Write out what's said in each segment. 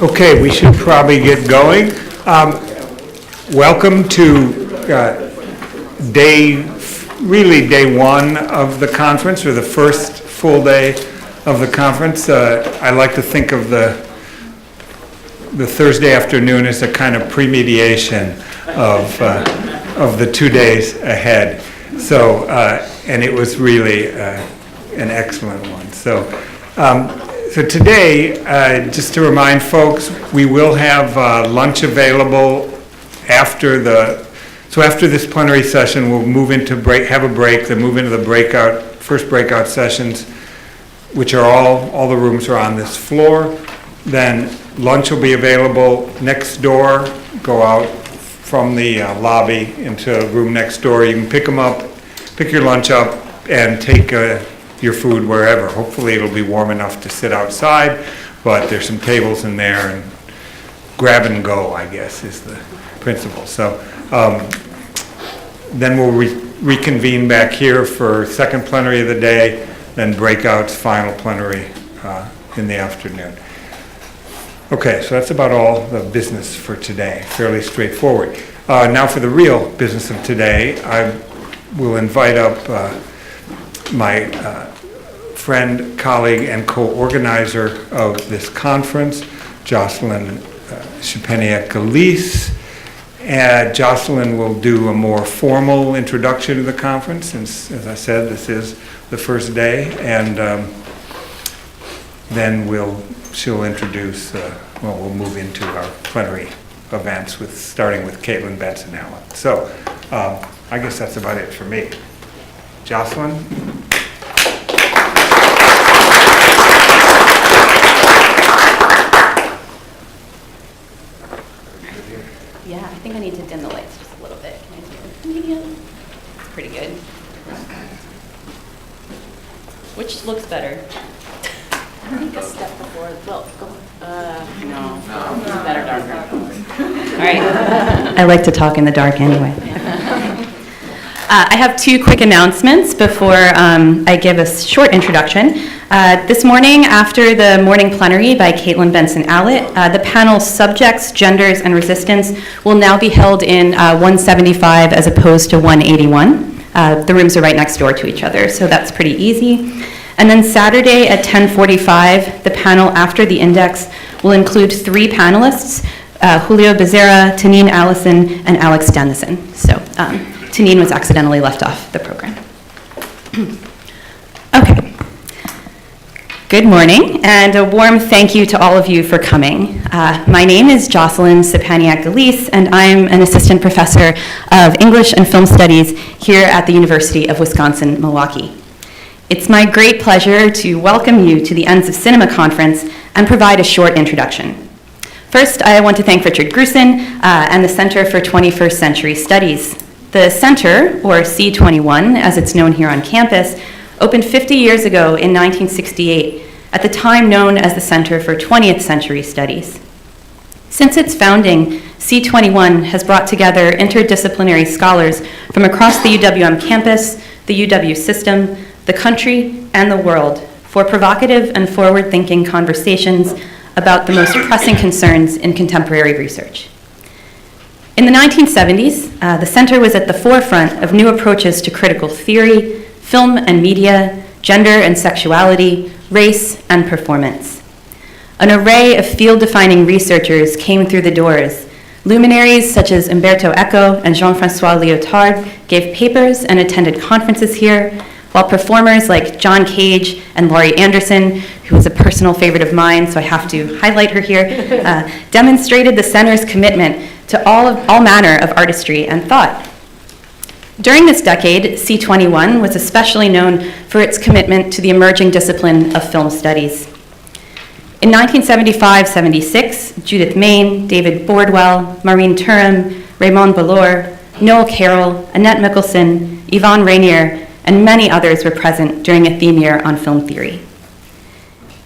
Okay, we should probably get going. Welcome to day one of the conference, or the first full day of the conference. I like to think of the Thursday afternoon as a kind of pre-mediation of the 2 days ahead. So, and it was really an excellent one. So today, just to remind folks, we will have lunch available after this plenary session. We'll move into have a break, then move into the first breakout sessions, which are all the rooms are on this floor. Then lunch will be available next door. Go out from the lobby into a room next door. You can pick your lunch up and take your food wherever. Hopefully it'll be warm enough to sit outside, but there's some tables in there, and grab and go, I guess, is the principle. So then we'll reconvene back here for second plenary of the day, then breakouts, final plenary in the afternoon. Okay, so that's about all the business for today, fairly straightforward. Now for the real business of today, I will invite up my friend, colleague, and co-organizer of this conference, Jocelyn Szczepaniak-Gillece. Jocelyn will do a more formal introduction to the conference, since, as I said, this is the first day, and then she'll introduce, we'll move into our plenary events, starting with Caetlin Benson-Allott. So I guess that's about it for me. Jocelyn? Yeah, I think I need to dim the lights just a little bit. Can I do it medium? It's pretty good. Which looks better? I think a step before. Well, go. No. It's better darker. All right. I like to talk in the dark anyway. I have two quick announcements before I give a short introduction. This morning, after the morning plenary by Caetlin Benson-Allott, the panel's subjects, genders, and resistance will now be held in 175 as opposed to 181. The rooms are right next door to each other, so that's pretty easy. And then Saturday at 10:45, the panel after the index will include 3 panelists, Julio Becerra, Tanine Allison, and Alex Dennison. So Tanine was accidentally left off the program. Okay. Good morning, and a warm thank you to all of you for coming. My name is Jocelyn Szczepaniak-Gillece, and I'm an assistant professor of English and Film Studies here at the University of Wisconsin-Milwaukee. It's my great pleasure to welcome you to the Ends of Cinema Conference and provide a short introduction. First, I want to thank Richard Grusin and the Center for 21st Century Studies. The Center, or C21, as it's known here on campus, opened 50 years ago in 1968, at the time known as the Center for 20th Century Studies. Since its founding, C21 has brought together interdisciplinary scholars from across the UWM campus, the UW system, the country, and the world for provocative and forward-thinking conversations about the most pressing concerns in contemporary research. In the 1970s, the Center was at the forefront of new approaches to critical theory, film and media, gender and sexuality, race and performance. An array of field-defining researchers came through the doors. Luminaries such as Umberto Eco and Jean-François Lyotard gave papers and attended conferences here, while performers like John Cage and Laurie Anderson, who is a personal favorite of mine, so I have to highlight her here, demonstrated the Center's commitment to all manner of artistry and thought. During this decade, C21 was especially known for its commitment to the emerging discipline of film studies. In 1975-76, Judith Main, David Bordwell, Maureen Turam, Raymond Ballor, Noel Carroll, Annette Mickelson, Yvonne Rainier, and many others were present during a theme year on film theory.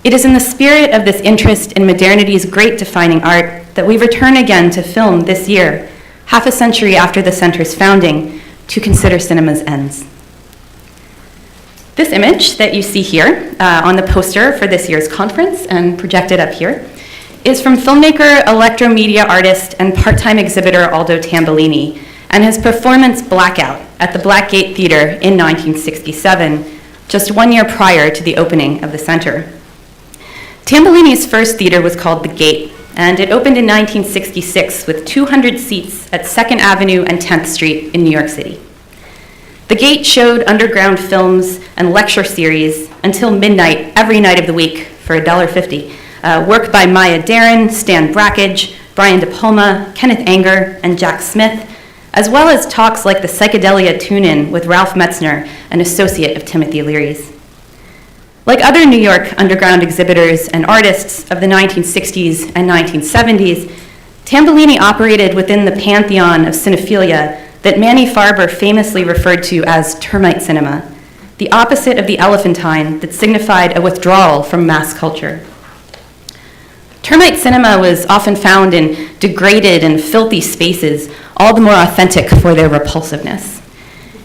It is in the spirit of this interest in modernity's great defining art that we return again to film this year, half a century after the Center's founding, to consider cinema's ends. This image that you see here on the poster for this year's conference and projected up here is from filmmaker, electromedia artist, and part-time exhibitor Aldo Tambellini, and his performance Blackout at the Blackgate Theater in 1967, just 1 year prior to the opening of the center. Tambellini's first theater was called The Gate, and it opened in 1966 with 200 seats at 2nd Avenue and 10th Street in New York City. The Gate showed underground films and lecture series until midnight every night of the week for $1.50. Work by Maya Deren, Stan Brakhage, Brian De Palma, Kenneth Anger, and Jack Smith, as well as talks like the Psychedelia Tune-In with Ralph Metzner, an associate of Timothy Leary's. Like other New York underground exhibitors and artists of the 1960s and 1970s, Tambellini operated within the pantheon of cinephilia that Manny Farber famously referred to as termite cinema, the opposite of the elephantine that signified a withdrawal from mass culture. Termite cinema was often found in degraded and filthy spaces, all the more authentic for their repulsiveness.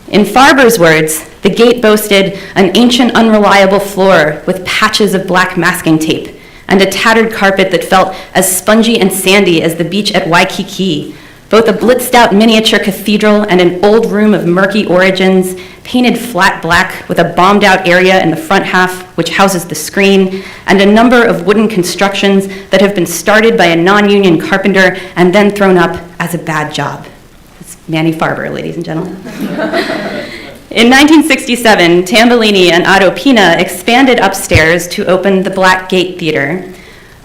In Farber's words, the Gate boasted an ancient, unreliable floor with patches of black masking tape and a tattered carpet that felt as spongy and sandy as the beach at Waikiki, both a blitzed-out miniature cathedral and an old room of murky origins, painted flat black with a bombed-out area in the front half which houses the screen, and a number of wooden constructions that have been started by a non-union carpenter and then thrown up as a bad job. It's Manny Farber, ladies and gentlemen. In 1967, Tambellini and Otto Pina expanded upstairs to open the Blackgate Theater,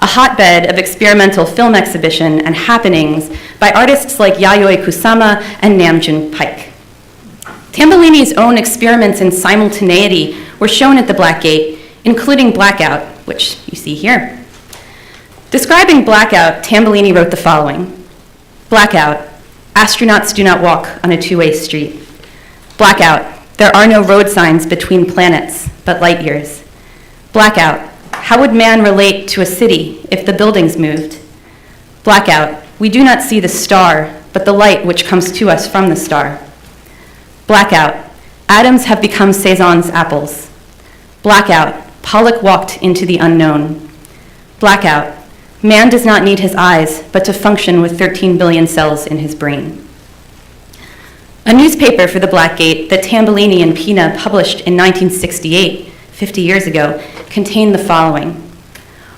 a hotbed of experimental film exhibition and happenings by artists like Yayoi Kusama and Namjoon Paik. Tambellini's own experiments in simultaneity were shown at the Blackgate, including Blackout, which you see here. Describing Blackout, Tambellini wrote the following: Blackout, astronauts do not walk on a two-way street. Blackout, there are no road signs between planets, but light years. Blackout, how would man relate to a city if the buildings moved? Blackout, we do not see the star, but the light which comes to us from the star. Blackout, atoms have become Cézanne's apples. Blackout, Pollock walked into the unknown. Blackout, man does not need his eyes, but to function with 13 billion cells in his brain. A newspaper for the Blackgate that Tambellini and Pina published in 1968, 50 years ago, contained the following: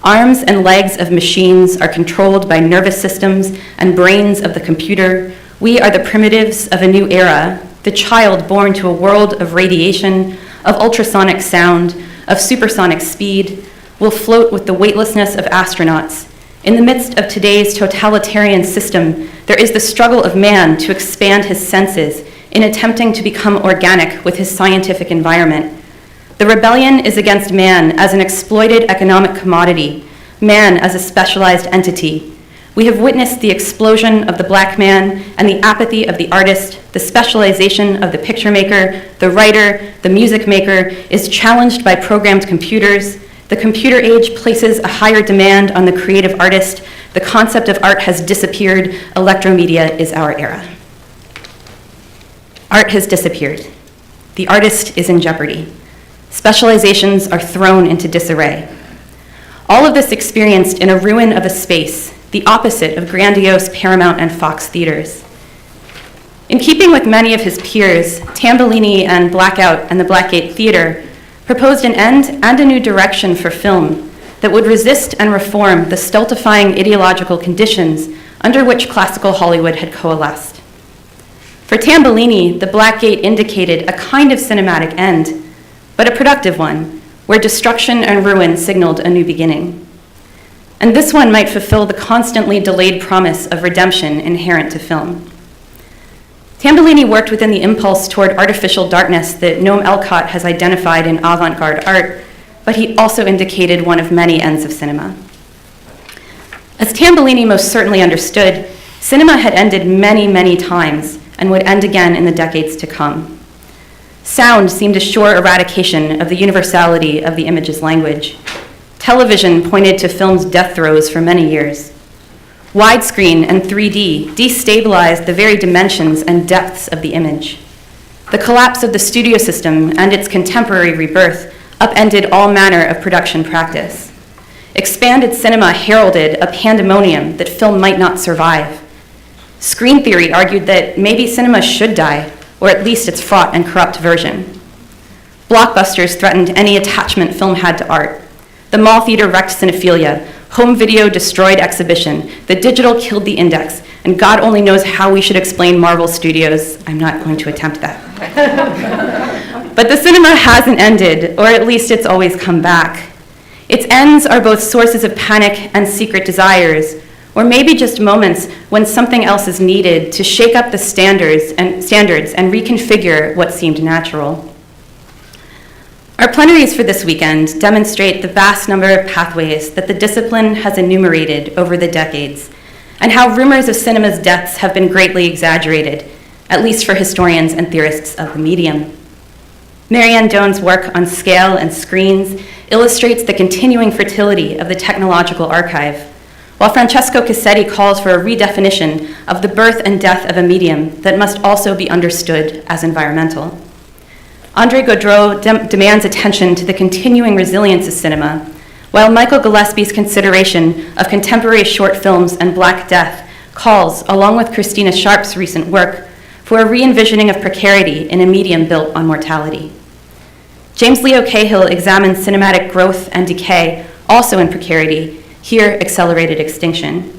arms and legs of machines are controlled by nervous systems and brains of the computer. We are the primitives of a new era, the child born to a world of radiation, of ultrasonic sound, of supersonic speed, will float with the weightlessness of astronauts. In the midst of today's totalitarian system, there is the struggle of man to expand his senses in attempting to become organic with his scientific environment. The rebellion is against man as an exploited economic commodity, man as a specialized entity. We have witnessed the explosion of the black man and the apathy of the artist. The specialization of the picture maker, the writer, the music maker is challenged by programmed computers. The computer age places a higher demand on the creative artist. The concept of art has disappeared. Electromedia is our era. Art has disappeared. The artist is in jeopardy. Specializations are thrown into disarray. All of this experienced in a ruin of a space, the opposite of grandiose Paramount and Fox theaters. In keeping with many of his peers, Tambellini and Blackout and the Blackgate Theater proposed an end and a new direction for film that would resist and reform the stultifying ideological conditions under which classical Hollywood had coalesced. For Tambellini, the Blackgate indicated a kind of cinematic end, but a productive one, where destruction and ruin signaled a new beginning. And this one might fulfill the constantly delayed promise of redemption inherent to film. Tambellini worked within the impulse toward artificial darkness that Noam Elcott has identified in avant-garde art, but he also indicated one of many ends of cinema. As Tambellini most certainly understood, cinema had ended many, many times and would end again in the decades to come. Sound seemed a sure eradication of the universality of the image's language. Television pointed to film's death throes for many years. Widescreen and 3D destabilized the very dimensions and depths of the image. The collapse of the studio system and its contemporary rebirth upended all manner of production practice. Expanded cinema heralded a pandemonium that film might not survive. Screen theory argued that maybe cinema should die, or at least its fraught and corrupt version. Blockbusters threatened any attachment film had to art. The mall theater wrecked cinephilia. Home video destroyed exhibition. The digital killed the index. And God only knows how we should explain Marvel Studios. I'm not going to attempt that. But the cinema hasn't ended, or at least it's always come back. Its ends are both sources of panic and secret desires, or maybe just moments when something else is needed to shake up the standards and reconfigure what seemed natural. Our plenaries for this weekend demonstrate the vast number of pathways that the discipline has enumerated over the decades, and how rumors of cinema's deaths have been greatly exaggerated, at least for historians and theorists of the medium. Marianne Doan's work on scale and screens illustrates the continuing fertility of the technological archive, while Francesco Cassetti calls for a redefinition of the birth and death of a medium that must also be understood as environmental. André Gaudreau demands attention to the continuing resilience of cinema, while Michael Gillespie's consideration of contemporary short films and Black Death calls, along with Christina Sharp's recent work, for a re-envisioning of precarity in a medium built on mortality. James Leo Cahill examines cinematic growth and decay, also in precarity, here accelerated extinction.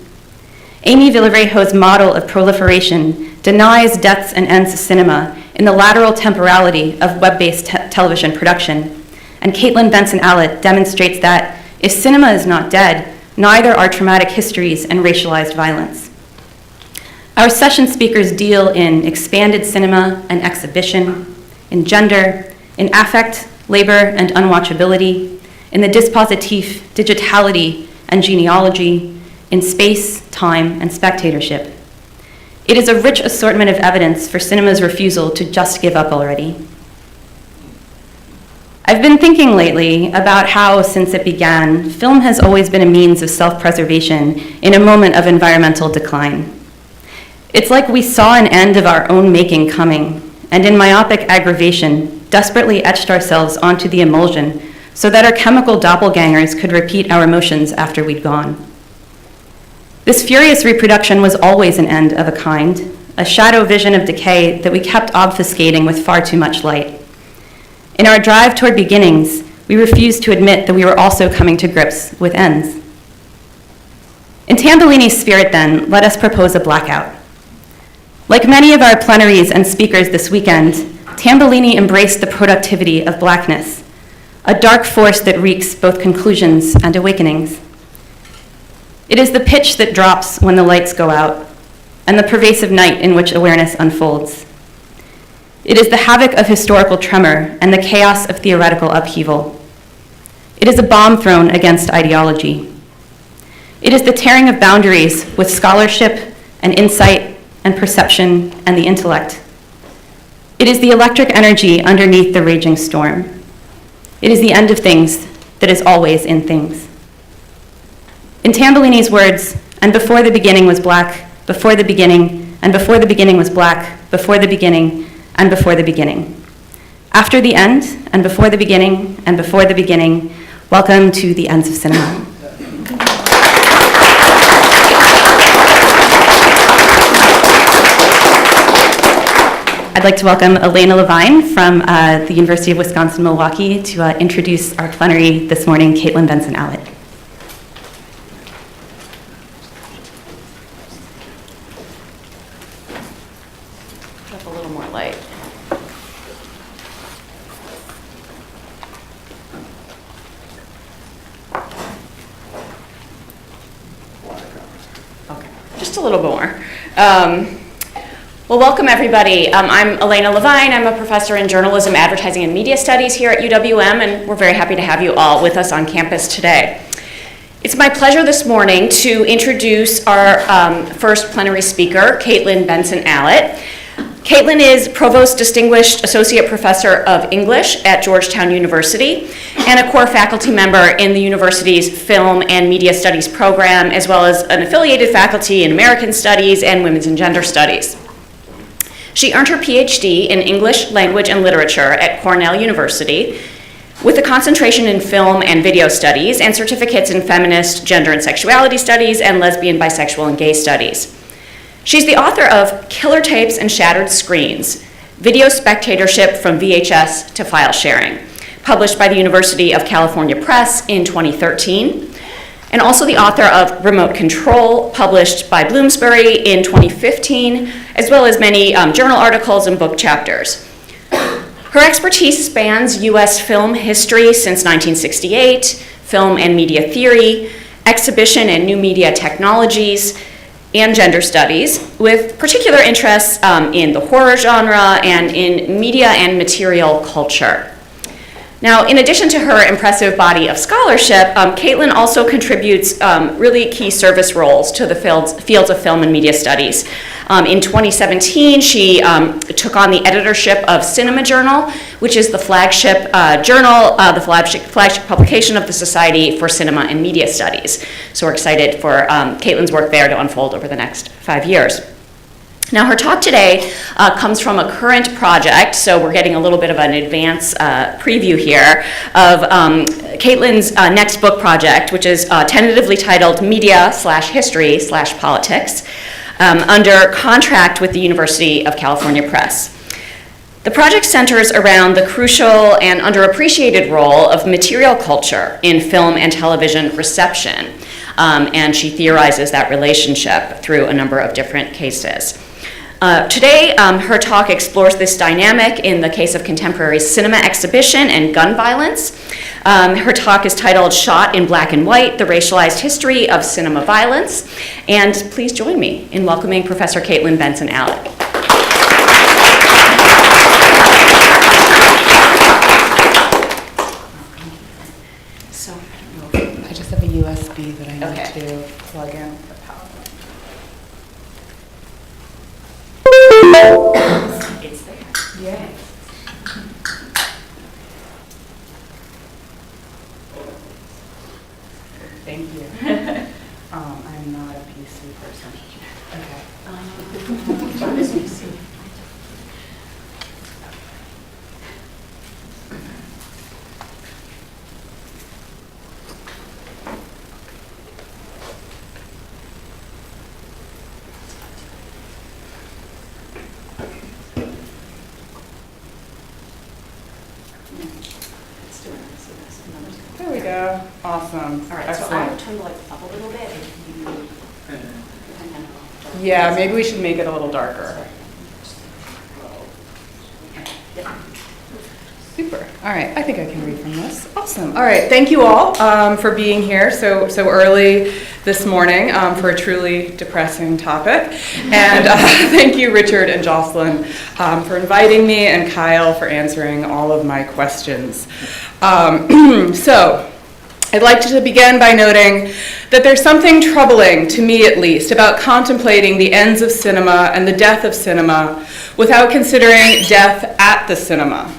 Amy Villarejo's model of proliferation denies deaths and ends of cinema in the lateral temporality of web-based television production, and Caetlin Benson-Allott demonstrates that if cinema is not dead, neither are traumatic histories and racialized violence. Our session speakers deal in expanded cinema and exhibition, in gender, in affect, labor, and unwatchability, in the dispositif, digitality, and genealogy, in space, time, and spectatorship. It is a rich assortment of evidence for cinema's refusal to just give up already. I've been thinking lately about how, since it began, film has always been a means of self-preservation in a moment of environmental decline. It's like we saw an end of our own making coming, and in myopic aggravation, desperately etched ourselves onto the emulsion so that our chemical doppelgangers could repeat our emotions after we'd gone. This furious reproduction was always an end of a kind, a shadow vision of decay that we kept obfuscating with far too much light. In our drive toward beginnings, we refused to admit that we were also coming to grips with ends. In Tambellini's spirit, then, let us propose a blackout. Like many of our plenaries and speakers this weekend, Tambellini embraced the productivity of blackness, a dark force that wreaks both conclusions and awakenings. It is the pitch that drops when the lights go out, and the pervasive night in which awareness unfolds. It is the havoc of historical tremor and the chaos of theoretical upheaval. It is a bomb thrown against ideology. It is the tearing of boundaries with scholarship and insight and perception and the intellect. It is the electric energy underneath the raging storm. It is the end of things that is always in things. In Tambellini's words, and before the beginning was black, before the beginning, and before the beginning was black, before the beginning, and before the beginning. After the end, and before the beginning, and before the beginning, welcome to the ends of cinema. I'd like to welcome Elana Levine from the University of Wisconsin-Milwaukee to introduce our plenary this morning, Caetlin Benson-Allott. Up a little more light. Okay, just a little bit more. Well, welcome everybody. I'm Elana Levine. I'm a professor in journalism, advertising, and media studies here at UW-M, and we're very happy to have you all with us on campus today. It's my pleasure this morning to introduce our first plenary speaker, Caetlin Benson-Allott. Caetlin is Provost Distinguished Associate Professor of English at Georgetown University and a core faculty member in the university's Film and Media Studies program, as well as an affiliated faculty in American Studies and Women's and Gender Studies. She earned her PhD in English, Language, and Literature at Cornell University, with a concentration in film and video studies and certificates in feminist, gender and sexuality studies and lesbian, bisexual, and gay studies. She's the author of Killer Tapes and Shattered Screens, Video Spectatorship from VHS to File Sharing, published by the University of California Press in 2013, and also the author of Remote Control, published by Bloomsbury in 2015, as well as many journal articles and book chapters. Her expertise spans U.S. film history since 1968, film and media theory, exhibition and new media technologies, and gender studies, with particular interests in the horror genre and in media and material culture. Now, in addition to her impressive body of scholarship, Caetlin also contributes really key service roles to the fields of film and media studies. In 2017, she took on the editorship of Cinema Journal, which is the flagship journal, the flagship publication of the Society for Cinema and Media Studies. So we're excited for Caetlin's work there to unfold over the next 5 years. Now, her talk today comes from a current project, so we're getting a little bit of an advance preview here of Caetlin's next book project, which is tentatively titled Media/History/Politics, under contract with the University of California Press. The project centers around the crucial and underappreciated role of material culture in film and television reception, and she theorizes that relationship through a number of different cases. Today, her talk explores this dynamic in the case of contemporary cinema exhibition and gun violence. Her talk is titled Shot in Black and White, The Racialized History of Cinema Violence. And please join me in welcoming Professor Caetlin Benson-Allott. So, I just have a USB that I need to plug in. It's there. Yeah. Thank you. I'm not a PC person. Okay. John is PC. There we go. Awesome. All right, so I Excellent. will turn the lights up a little bit if you, and then I'll- Yeah, maybe we should make it a little darker. Super. All right, I think I can read from this. Awesome. All right, thank you all for being here so early this morning for a truly depressing topic. And thank you, Richard and Jocelyn, for inviting me, and Kyle for answering all of my questions. So I'd like to begin by noting that there's something troubling, to me at least, about contemplating the ends of cinema and the death of cinema without considering death at the cinema.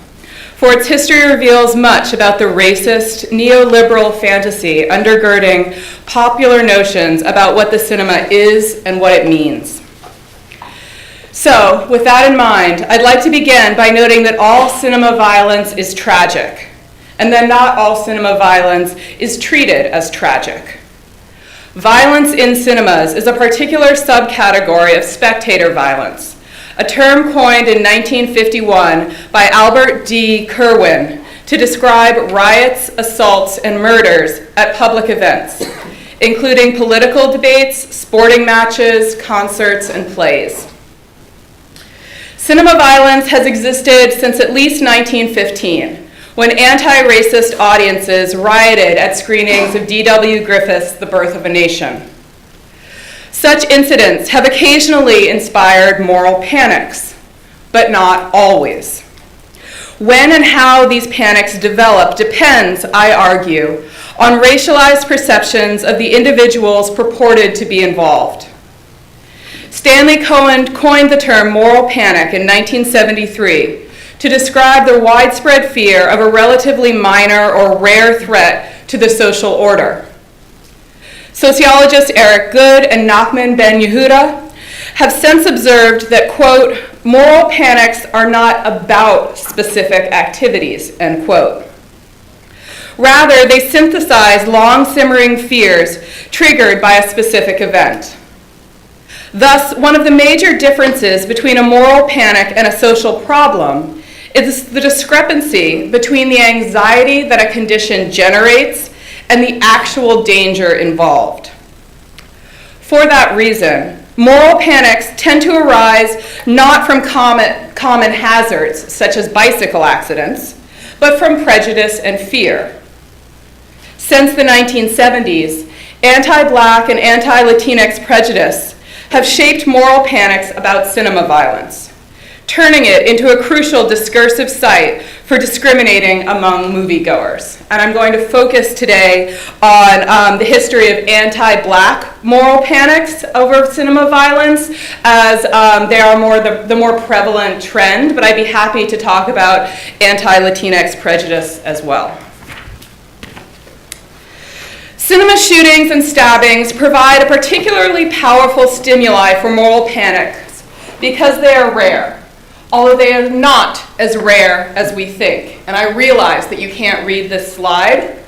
For its history reveals much about the racist, neoliberal fantasy undergirding popular notions about what the cinema is and what it means. So, with that in mind, I'd like to begin by noting that all cinema violence is tragic, and that not all cinema violence is treated as tragic. Violence in cinemas is a particular subcategory of spectator violence, a term coined in 1951 by Albert D. Kerwin to describe riots, assaults, and murders at public events, including political debates, sporting matches, concerts, and plays. Cinema violence has existed since at least 1915, when anti-racist audiences rioted at screenings of D.W. Griffith's The Birth of a Nation. Such incidents have occasionally inspired moral panics, but not always. When and how these panics develop depends, I argue, on racialized perceptions of the individuals purported to be involved. Stanley Cohen coined the term moral panic in 1973 to describe the widespread fear of a relatively minor or rare threat to the social order. Sociologists Eric Good and Nachman Ben Yehuda have since observed that, quote, moral panics are not about specific activities, end quote. Rather, they synthesize long-simmering fears triggered by a specific event. Thus, one of the major differences between a moral panic and a social problem is the discrepancy between the anxiety that a condition generates and the actual danger involved. For that reason, moral panics tend to arise not from common hazards, such as bicycle accidents, but from prejudice and fear. Since the 1970s, anti-Black and anti-Latinx prejudice have shaped moral panics about cinema violence, turning it into a crucial discursive site for discriminating among moviegoers. And I'm going to focus today on the history of anti-Black moral panics over cinema violence, as they are the more prevalent trend, but I'd be happy to talk about anti-Latinx prejudice as well. Cinema shootings and stabbings provide a particularly powerful stimuli for moral panics because they are rare, although they are not as rare as we think. And I realize that you can't read this slide,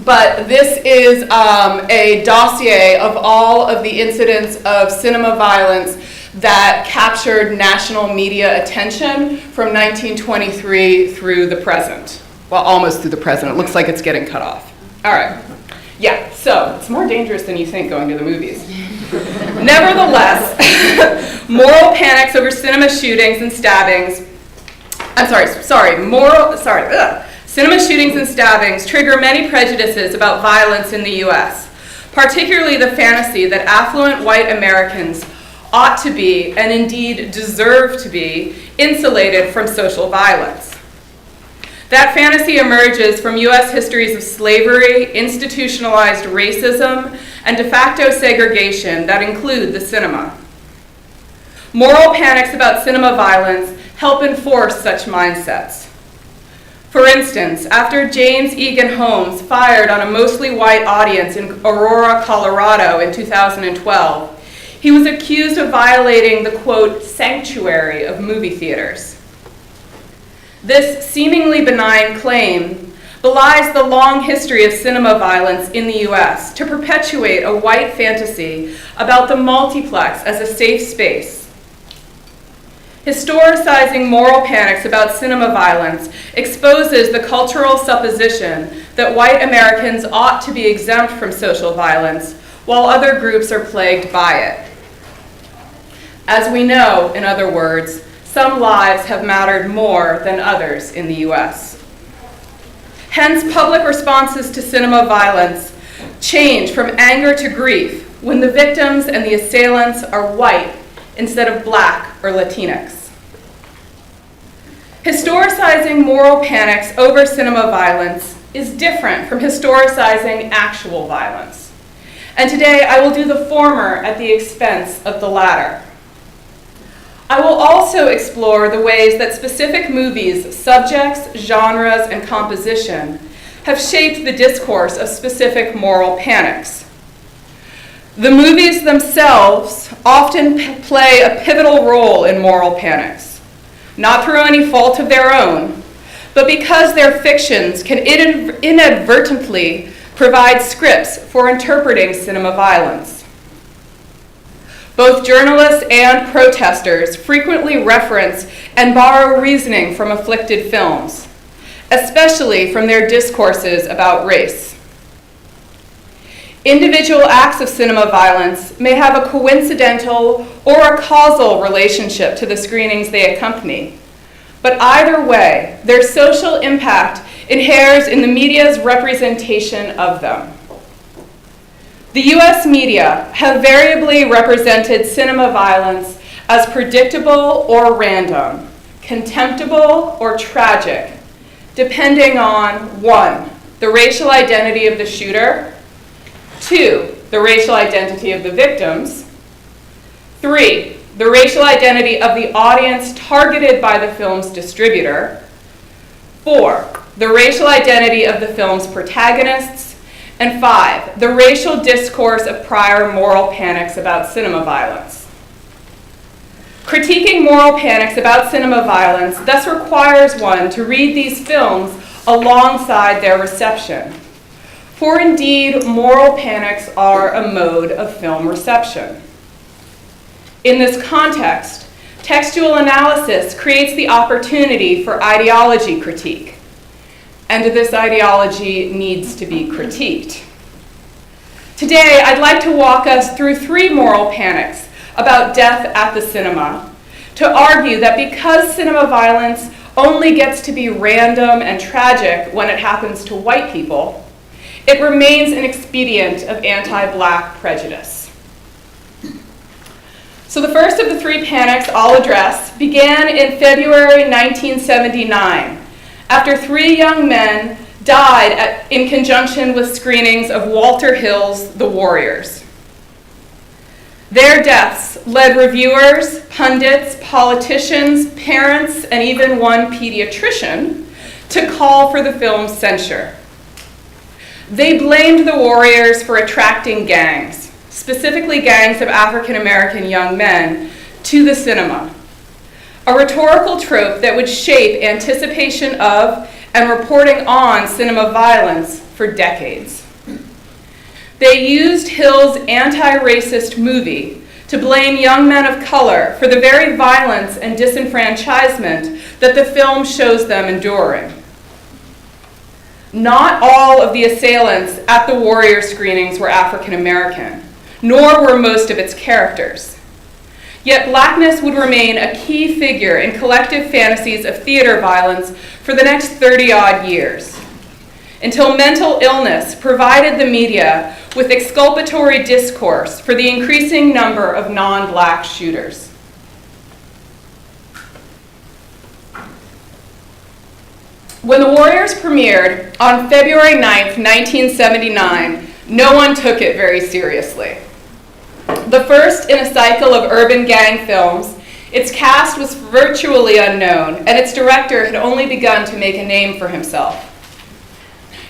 but this is a dossier of all of the incidents of cinema violence that captured national media attention from 1923 through the present. Well, almost through the present. It looks like it's getting cut off. All right. Yeah, so it's more dangerous than you think going to the movies. Nevertheless, moral panics over cinema shootings and stabbings, cinema shootings and stabbings trigger many prejudices about violence in the US, particularly the fantasy that affluent white Americans ought to be, and indeed deserve to be, insulated from social violence. That fantasy emerges from US histories of slavery, institutionalized racism, and de facto segregation that include the cinema. Moral panics about cinema violence help enforce such mindsets. For instance, after James Egan Holmes fired on a mostly white audience in Aurora, Colorado in 2012, he was accused of violating the, quote, sanctuary of movie theaters. This seemingly benign claim belies the long history of cinema violence in the US to perpetuate a white fantasy about the multiplex as a safe space. Historicizing moral panics about cinema violence exposes the cultural supposition that white Americans ought to be exempt from social violence, while other groups are plagued by it. As we know, in other words, some lives have mattered more than others in the US. Hence, public responses to cinema violence change from anger to grief when the victims and the assailants are white instead of Black or Latinx. Historicizing moral panics over cinema violence is different from historicizing actual violence. And today I will do the former at the expense of the latter. I will also explore the ways that specific movies' subjects, genres, and composition have shaped the discourse of specific moral panics. The movies themselves often play a pivotal role in moral panics, not through any fault of their own, but because their fictions can inadvertently provide scripts for interpreting cinema violence. Both journalists and protesters frequently reference and borrow reasoning from afflicted films, especially from their discourses about race. Individual acts of cinema violence may have a coincidental or a causal relationship to the screenings they accompany, but either way, their social impact inheres in the media's representation of them. The US media have variably represented cinema violence as predictable or random, contemptible or tragic, depending on 1, the racial identity of the shooter, 2, the racial identity of the victims, 3, the racial identity of the audience targeted by the film's distributor, 4, the racial identity of the film's protagonists, and 5, the racial discourse of prior moral panics about cinema violence. Critiquing moral panics about cinema violence thus requires one to read these films alongside their reception. For indeed, moral panics are a mode of film reception. In this context, textual analysis creates the opportunity for ideology critique, and this ideology needs to be critiqued. Today, I'd like to walk us through 3 moral panics about death at the cinema, to argue that because cinema violence only gets to be random and tragic when it happens to white people, it remains an expedient of anti-black prejudice. So the first of the 3 panics I'll address began in February 1979, after 3 young men died in conjunction with screenings of Walter Hill's The Warriors. Their deaths led reviewers, pundits, politicians, parents, and even one pediatrician to call for the film's censure. They blamed the Warriors for attracting gangs, specifically gangs of African American young men, to the cinema, a rhetorical trope that would shape anticipation of and reporting on cinema violence for decades. They used Hill's anti-racist movie to blame young men of color for the very violence and disenfranchisement that the film shows them enduring. Not all of the assailants at the Warrior screenings were African American, nor were most of its characters. Yet blackness would remain a key figure in collective fantasies of theater violence for the next 30-odd years, until mental illness provided the media with exculpatory discourse for the increasing number of non-black shooters. When The Warriors premiered on February 9th, 1979, no one took it very seriously. The first in a cycle of urban gang films, its cast was virtually unknown, and its director had only begun to make a name for himself.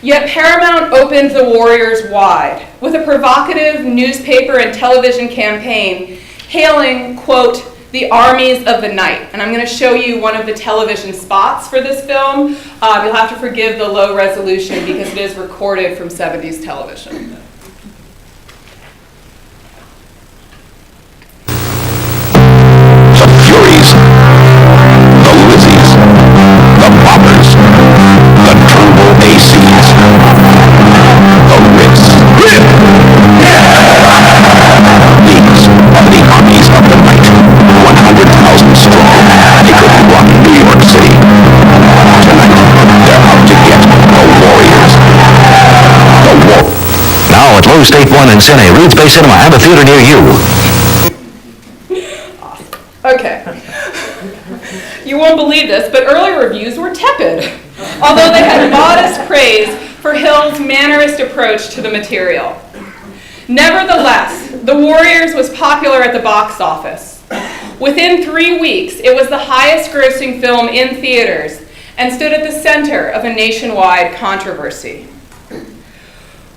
Yet Paramount opened The Warriors wide with a provocative newspaper and television campaign hailing, quote, the armies of the night. And I'm going to show you one of the television spots for this film. You'll have to forgive the low resolution because it is recorded from 70s television. State 1 and Cine, Reed's Bay Cinema, and a theater near you. Okay. You won't believe this, but early reviews were tepid, although they had modest praise for Hill's mannerist approach to the material. Nevertheless, The Warriors was popular at the box office. Within 3 weeks, it was the highest grossing film in theaters and stood at the center of a nationwide controversy.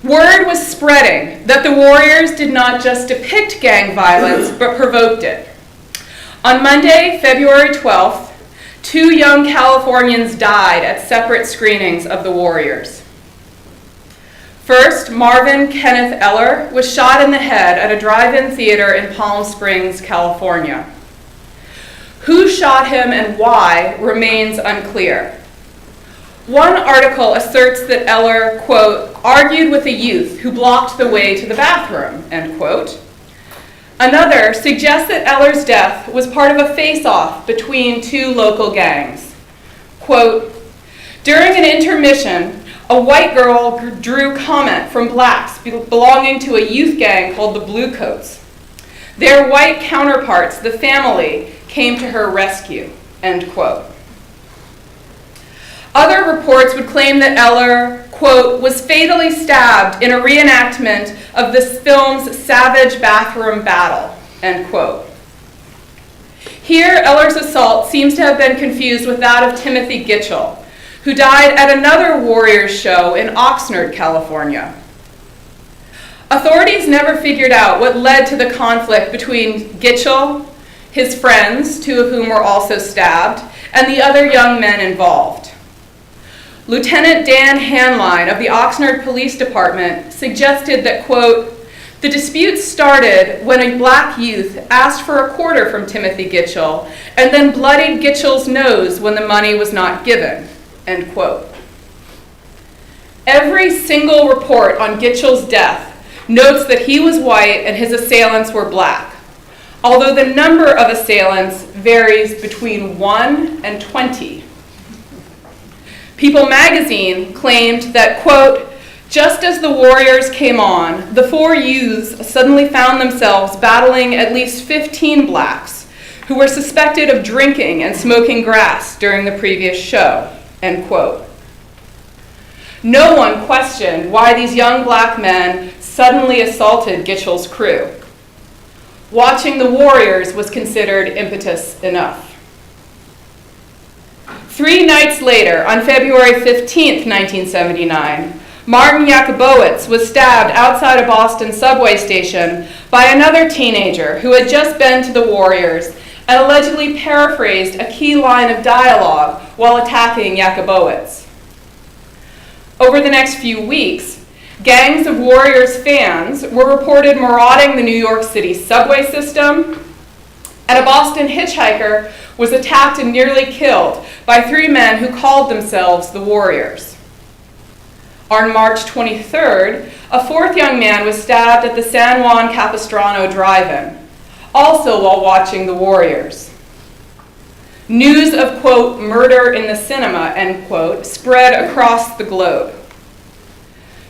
Word was spreading that The Warriors did not just depict gang violence, but provoked it. On Monday, February 12th, 2 young Californians died at separate screenings of The Warriors. First, Marvin Kenneth Eller was shot in the head at a drive-in theater in Palm Springs, California. Who shot him and why remains unclear. One article asserts that Eller, quote, argued with a youth who blocked the way to the bathroom, end quote. Another suggests that Eller's death was part of a face-off between 2 local gangs. Quote, during an intermission, a white girl drew comment from blacks belonging to a youth gang called the Bluecoats. Their white counterparts, the family, came to her rescue, end quote. Other reports would claim that Eller, quote, was fatally stabbed in a reenactment of this film's savage bathroom battle, end quote. Here, Eller's assault seems to have been confused with that of Timothy Gitchell, who died at another Warriors show in Oxnard, California. Authorities never figured out what led to the conflict between Gitchell, his friends, 2 of whom were also stabbed, and the other young men involved. Lieutenant Dan Hanline of the Oxnard Police Department suggested that, quote, the dispute started when a black youth asked for a quarter from Timothy Gitchell and then bloodied Gitchell's nose when the money was not given, end quote. Every single report on Gitchell's death notes that he was white and his assailants were black, although the number of assailants varies between 1 and 20. People magazine claimed that, quote, just as the warriors came on, the four youths suddenly found themselves battling at least 15 blacks who were suspected of drinking and smoking grass during the previous show, end quote. No one questioned why these young black men suddenly assaulted Gitchell's crew. Watching the warriors was considered impetus enough. 3 nights later, on February 15th, 1979, Martin Jakubowicz was stabbed outside a Boston subway station by another teenager who had just been to the warriors and allegedly paraphrased a key line of dialogue while attacking Jakubowicz. Over the next few weeks, gangs of Warriors fans were reported marauding the New York City subway system, and a Boston hitchhiker was attacked and nearly killed by 3 men who called themselves the Warriors. On March 23rd, a 4th young man was stabbed at the San Juan Capistrano drive-in, also while watching the Warriors. News of, quote, murder in the cinema, end quote, spread across the globe.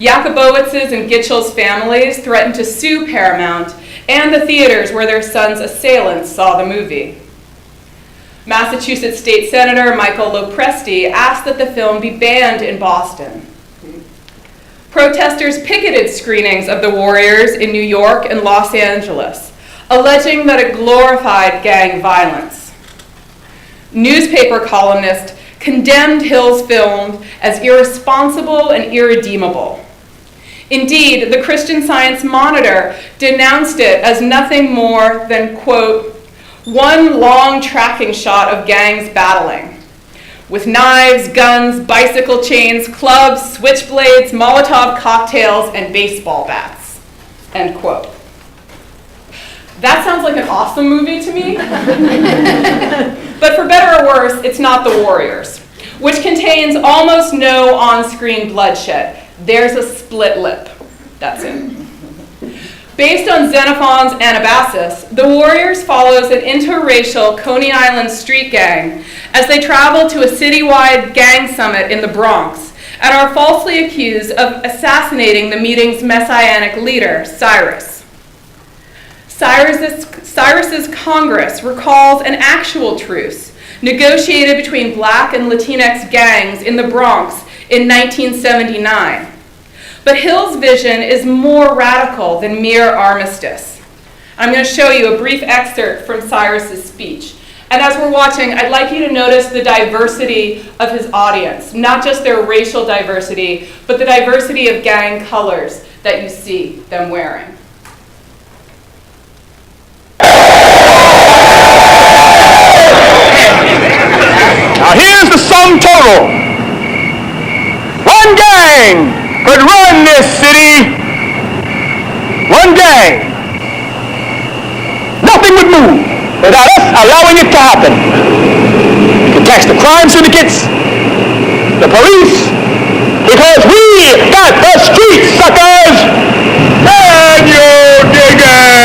Jakubowicz's and Gitchell's families threatened to sue Paramount and the theaters where their sons' assailants saw the movie. Massachusetts State Senator Michael Lopresti asked that the film be banned in Boston. Protesters picketed screenings of The Warriors in New York and Los Angeles, alleging that it glorified gang violence. Newspaper columnists condemned Hill's film as irresponsible and irredeemable. Indeed, the Christian Science Monitor denounced it as nothing more than, quote, one long tracking shot of gangs battling, with knives, guns, bicycle chains, clubs, switchblades, Molotov cocktails, and baseball bats, end quote. That sounds like an awesome movie to me. But for better or worse, it's not The Warriors, which contains almost no on-screen bloodshed. There's a split lip. That's it. Based on Xenophon's Anabasis, The Warriors follows an interracial Coney Island street gang as they travel to a citywide gang summit in the Bronx and are falsely accused of assassinating the meeting's messianic leader, Cyrus. Cyrus's Congress recalls an actual truce negotiated between Black and Latinx gangs in the Bronx in 1979. But Hill's vision is more radical than mere armistice. I'm going to show you a brief excerpt from Cyrus's speech. And as we're watching, I'd like you to notice the diversity of his audience, not just their racial diversity, but the diversity of gang colors that you see them wearing. Now here's the sum total. One gang could run this city. One gang. Nothing would move without us allowing it to happen. We could tax the crime syndicates, the police, because we got the streets, suckers! Can you dig it?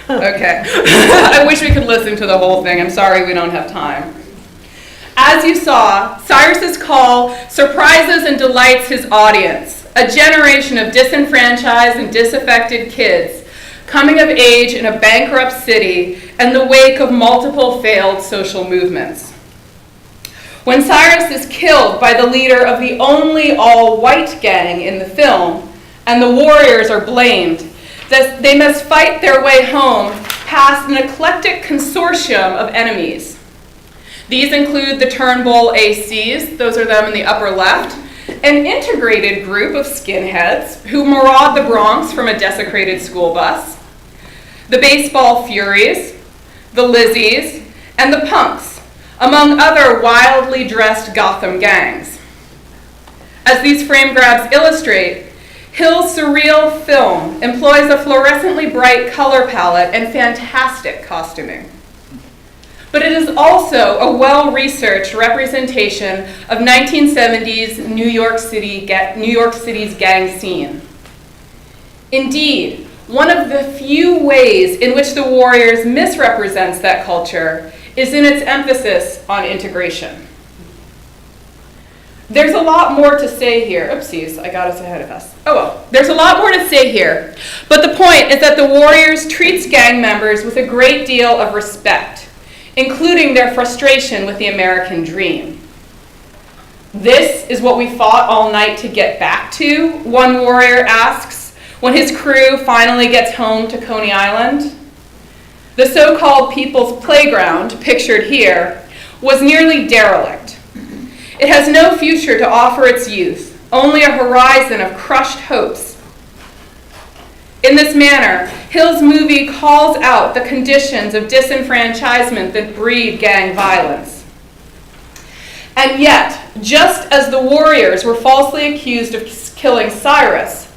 Okay. I wish we could listen to the whole thing. I'm sorry we don't have time. As you saw, Cyrus's call surprises and delights his audience, a generation of disenfranchised and disaffected kids coming of age in a bankrupt city in the wake of multiple failed social movements. When Cyrus is killed by the leader of the only all-white gang in the film, and the Warriors are blamed, they must fight their way home past an eclectic consortium of enemies. These include the Turnbull ACs, those are them in the upper left, an integrated group of skinheads who maraud the Bronx from a desecrated school bus, the Baseball Furies, the Lizzies, and the Punks, among other wildly dressed Gotham gangs. As these frame grabs illustrate, Hill's surreal film employs a fluorescently bright color palette and fantastic costuming. But it is also a well-researched representation of 1970s New York City's gang scene. Indeed, one of the few ways in which The Warriors misrepresents that culture is in its emphasis on integration. There's a lot more to say here. Oopsies, I got us ahead of us. Oh well, there's a lot more to say here. But the point is that The Warriors treats gang members with a great deal of respect, including their frustration with the American dream. This is what we fought all night to get back to, one warrior asks, when his crew finally gets home to Coney Island. The so-called People's Playground, pictured here, was nearly derelict. It has no future to offer its youth, only a horizon of crushed hopes. In this manner, Hill's movie calls out the conditions of disenfranchisement that breed gang violence. And yet, just as the Warriors were falsely accused of killing Cyrus,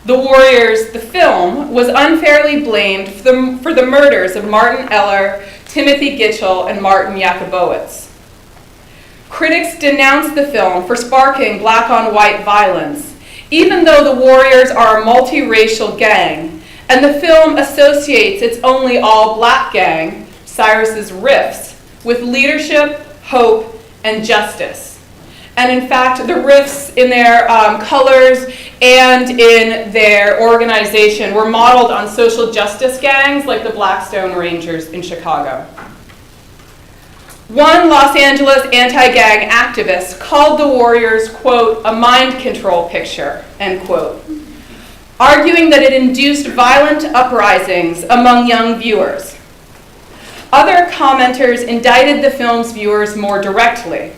The Warriors, the film, was unfairly blamed for the murders of Martin Eller, Timothy Gitchell, and Martin Yakubowicz. Critics denounced the film for sparking black-on-white violence, even though the Warriors are a multiracial gang, and the film associates its only all-black gang, Cyrus's Riffs, with leadership, hope, and justice. And in fact, the Riffs in their colors and in their organization were modeled on social justice gangs like the Blackstone Rangers in Chicago. One Los Angeles anti-gang activist called The Warriors, quote, a mind control picture, end quote, arguing that it induced violent uprisings among young viewers. Other commenters indicted the film's viewers more directly.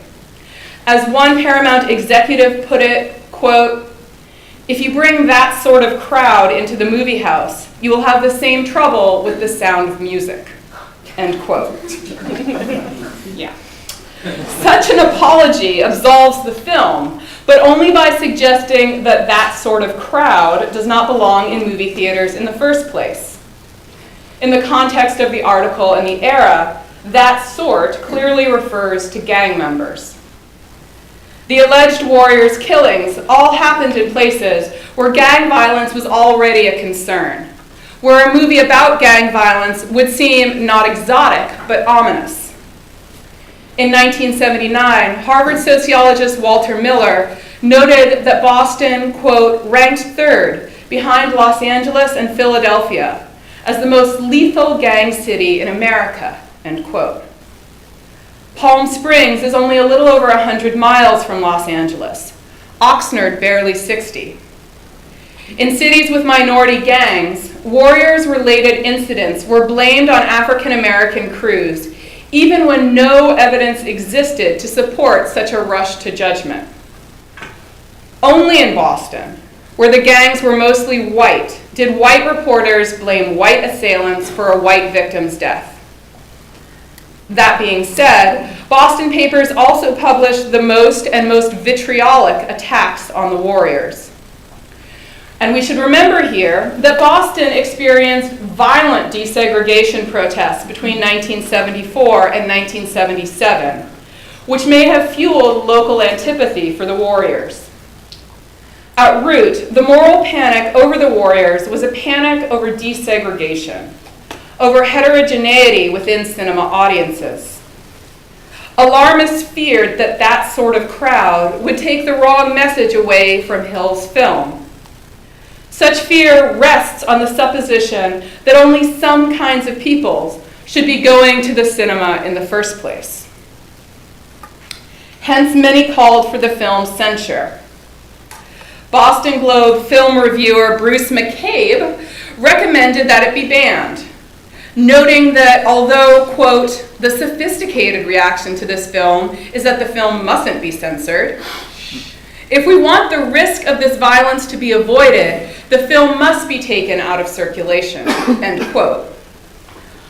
As one Paramount executive put it, quote, if you bring that sort of crowd into the movie house, you will have the same trouble with the sound of music, end quote. Yeah. Such an apology absolves the film, but only by suggesting that that sort of crowd does not belong in movie theaters in the first place. In the context of the article and the era, that sort clearly refers to gang members. The alleged Warriors' killings all happened in places where gang violence was already a concern, where a movie about gang violence would seem not exotic, but ominous. In 1979, Harvard sociologist Walter Miller noted that Boston, quote, ranked third behind Los Angeles and Philadelphia as the most lethal gang city in America, end quote. Palm Springs is only a little over 100 miles from Los Angeles, Oxnard barely 60. In cities with minority gangs, Warriors-related incidents were blamed on African American crews, even when no evidence existed to support such a rush to judgment. Only in Boston, where the gangs were mostly white, did white reporters blame white assailants for a white victim's death. That being said, Boston papers also published the most and most vitriolic attacks on the Warriors. And we should remember here that Boston experienced violent desegregation protests between 1974 and 1977, which may have fueled local antipathy for the Warriors. At root, the moral panic over the Warriors was a panic over desegregation, over heterogeneity within cinema audiences. Alarmists feared that that sort of crowd would take the wrong message away from Hill's film. Such fear rests on the supposition that only some kinds of peoples should be going to the cinema in the first place. Hence, many called for the film's censure. Boston Globe film reviewer Bruce McCabe recommended that it be banned, noting that although, quote, the sophisticated reaction to this film is that the film mustn't be censored, if we want the risk of this violence to be avoided, the film must be taken out of circulation, end quote.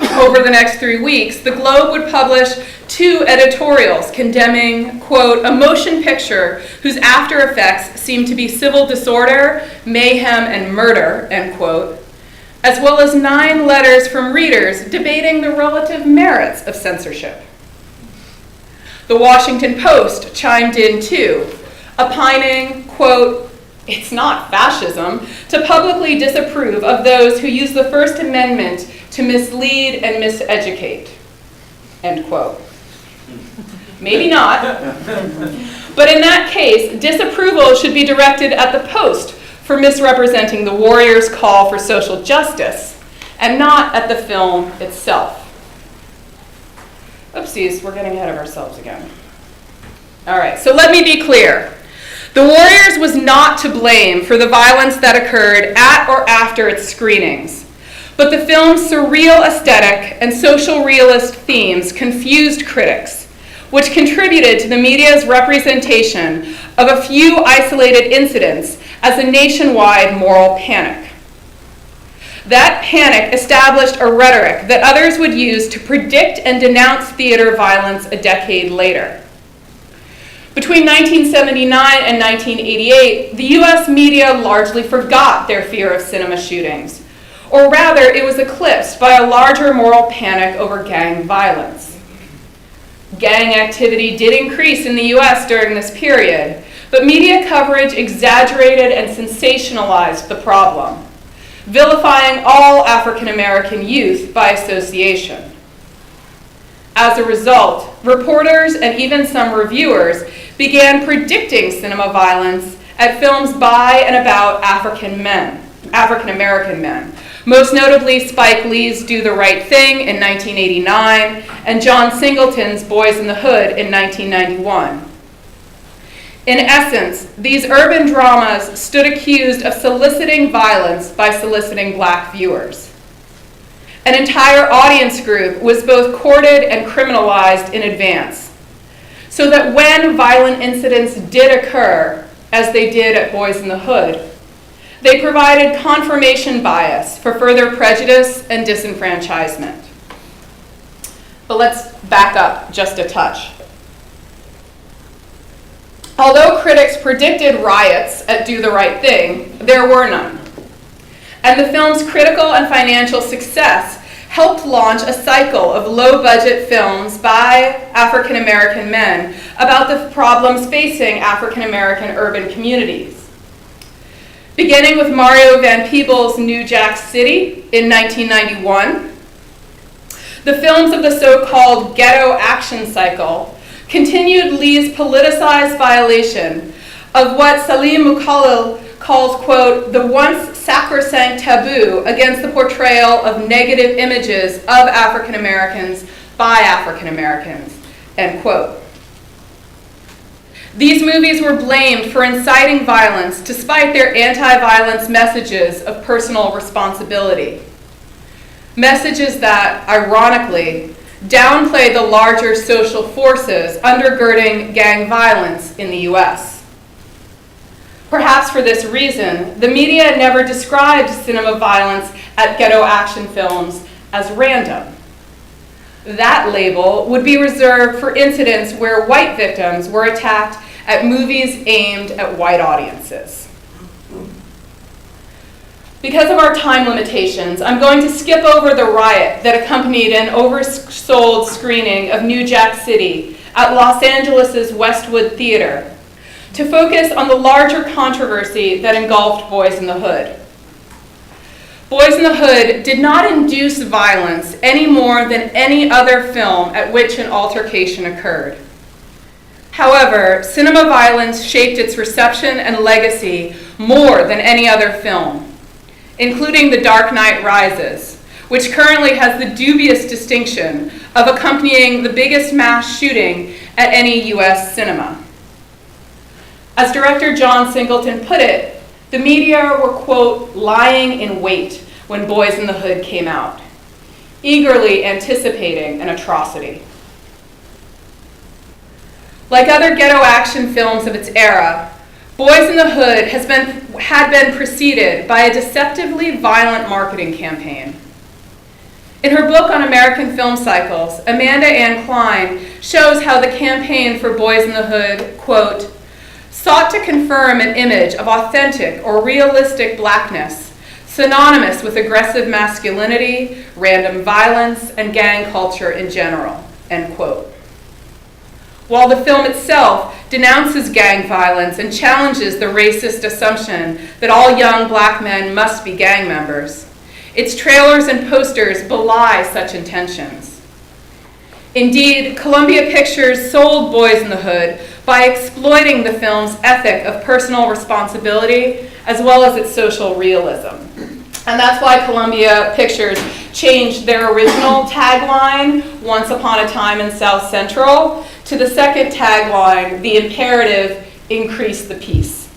Over the next 3 weeks, the Globe would publish 2 editorials condemning, quote, a motion picture whose after effects seem to be civil disorder, mayhem, and murder, end quote, as well as 9 letters from readers debating the relative merits of censorship. The Washington Post chimed in too, opining, quote, it's not fascism to publicly disapprove of those who use the First Amendment to mislead and miseducate, end quote. Maybe not, but in that case, disapproval should be directed at the Post for misrepresenting the warriors' call for social justice, and not at the film itself. Oopsies, we're getting ahead of ourselves again. All right, so let me be clear. The Warriors was not to blame for the violence that occurred at or after its screenings, but the film's surreal aesthetic and social realist themes confused critics, which contributed to the media's representation of a few isolated incidents as a nationwide moral panic. That panic established a rhetoric that others would use to predict and denounce theater violence a decade later. Between 1979 and 1988, the US media largely forgot their fear of cinema shootings, or rather, it was eclipsed by a larger moral panic over gang violence. Gang activity did increase in the US during this period, but media coverage exaggerated and sensationalized the problem, vilifying all African American youth by association. As a result, reporters and even some reviewers began predicting cinema violence at films by and about African American men, most notably Spike Lee's Do the Right Thing in 1989 and John Singleton's Boys in the Hood in 1991. In essence, these urban dramas stood accused of soliciting violence by soliciting black viewers. An entire audience group was both courted and criminalized in advance, so that when violent incidents did occur, as they did at Boys in the Hood, they provided confirmation bias for further prejudice and disenfranchisement. But let's back up just a touch. Although critics predicted riots at Do the Right Thing, there were none. And the film's critical and financial success helped launch a cycle of low-budget films by African American men about the problems facing African American urban communities. Beginning with Mario Van Peebles' New Jack City in 1991, the films of the so-called ghetto action cycle continued Lee's politicized violation of what Salim Mukalil calls, quote, the once sacrosanct taboo against the portrayal of negative images of African Americans by African Americans, end quote. These movies were blamed for inciting violence despite their anti-violence messages of personal responsibility. Messages that, ironically, downplay the larger social forces undergirding gang violence in the US. Perhaps for this reason, the media never described cinema violence at ghetto action films as random. That label would be reserved for incidents where white victims were attacked at movies aimed at white audiences. Because of our time limitations, I'm going to skip over the riot that accompanied an oversold screening of New Jack City at Los Angeles' Westwood Theater to focus on the larger controversy that engulfed Boys in the Hood. Boys in the Hood did not induce violence any more than any other film at which an altercation occurred. However, cinema violence shaped its reception and legacy more than any other film, including The Dark Knight Rises, which currently has the dubious distinction of accompanying the biggest mass shooting at any US cinema. As director John Singleton put it, the media were, quote, lying in wait when Boys in the Hood came out, eagerly anticipating an atrocity. Like other ghetto action films of its era, Boys in the Hood had been preceded by a deceptively violent marketing campaign. In her book on American film cycles, Amanda Ann Klein shows how the campaign for Boys in the Hood, quote, sought to confirm an image of authentic or realistic blackness, synonymous with aggressive masculinity, random violence, and gang culture in general, end quote. While the film itself denounces gang violence and challenges the racist assumption that all young black men must be gang members, its trailers and posters belie such intentions. Indeed, Columbia Pictures sold Boys in the Hood by exploiting the film's ethic of personal responsibility as well as its social realism. And that's why Columbia Pictures changed their original tagline, Once Upon a Time in South Central, to the second tagline, the imperative, increase the peace.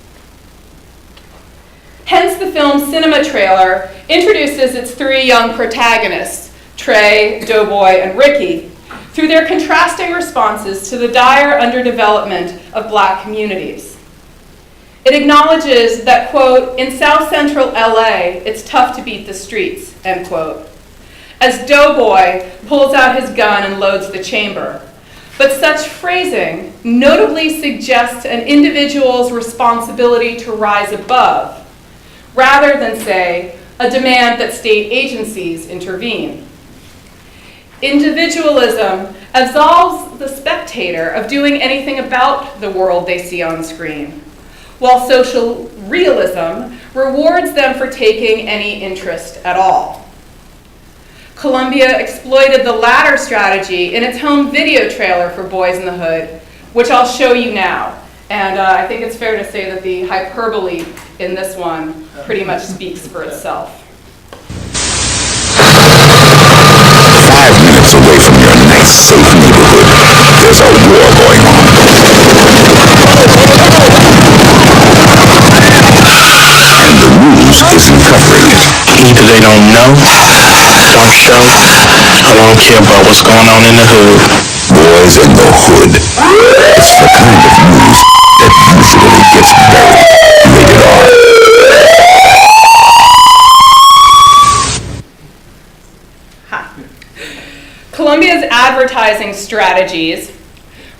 Hence, the film's cinema trailer introduces its three young protagonists, Trey, Doughboy, and Ricky, through their contrasting responses to the dire underdevelopment of black communities. It acknowledges that, quote, in South Central LA, it's tough to beat the streets, end quote, as Doughboy pulls out his gun and loads the chamber. But such phrasing notably suggests an individual's responsibility to rise above, rather than, say, a demand that state agencies intervene. Individualism absolves the spectator of doing anything about the world they see on screen, while social realism rewards them for taking any interest at all. Columbia exploited the latter strategy in its home video trailer for Boys in the Hood, which I'll show you now. And I think it's fair to say that the hyperbole in this one pretty much speaks for itself. 5 minutes away from your nice, safe neighborhood, there's a war going on. And the news isn't covering it. Either they don't know, don't show, or don't care about what's going on in the hood. Boys in the Hood. It's the kind of news that usually gets buried. Rated R. Columbia's advertising strategies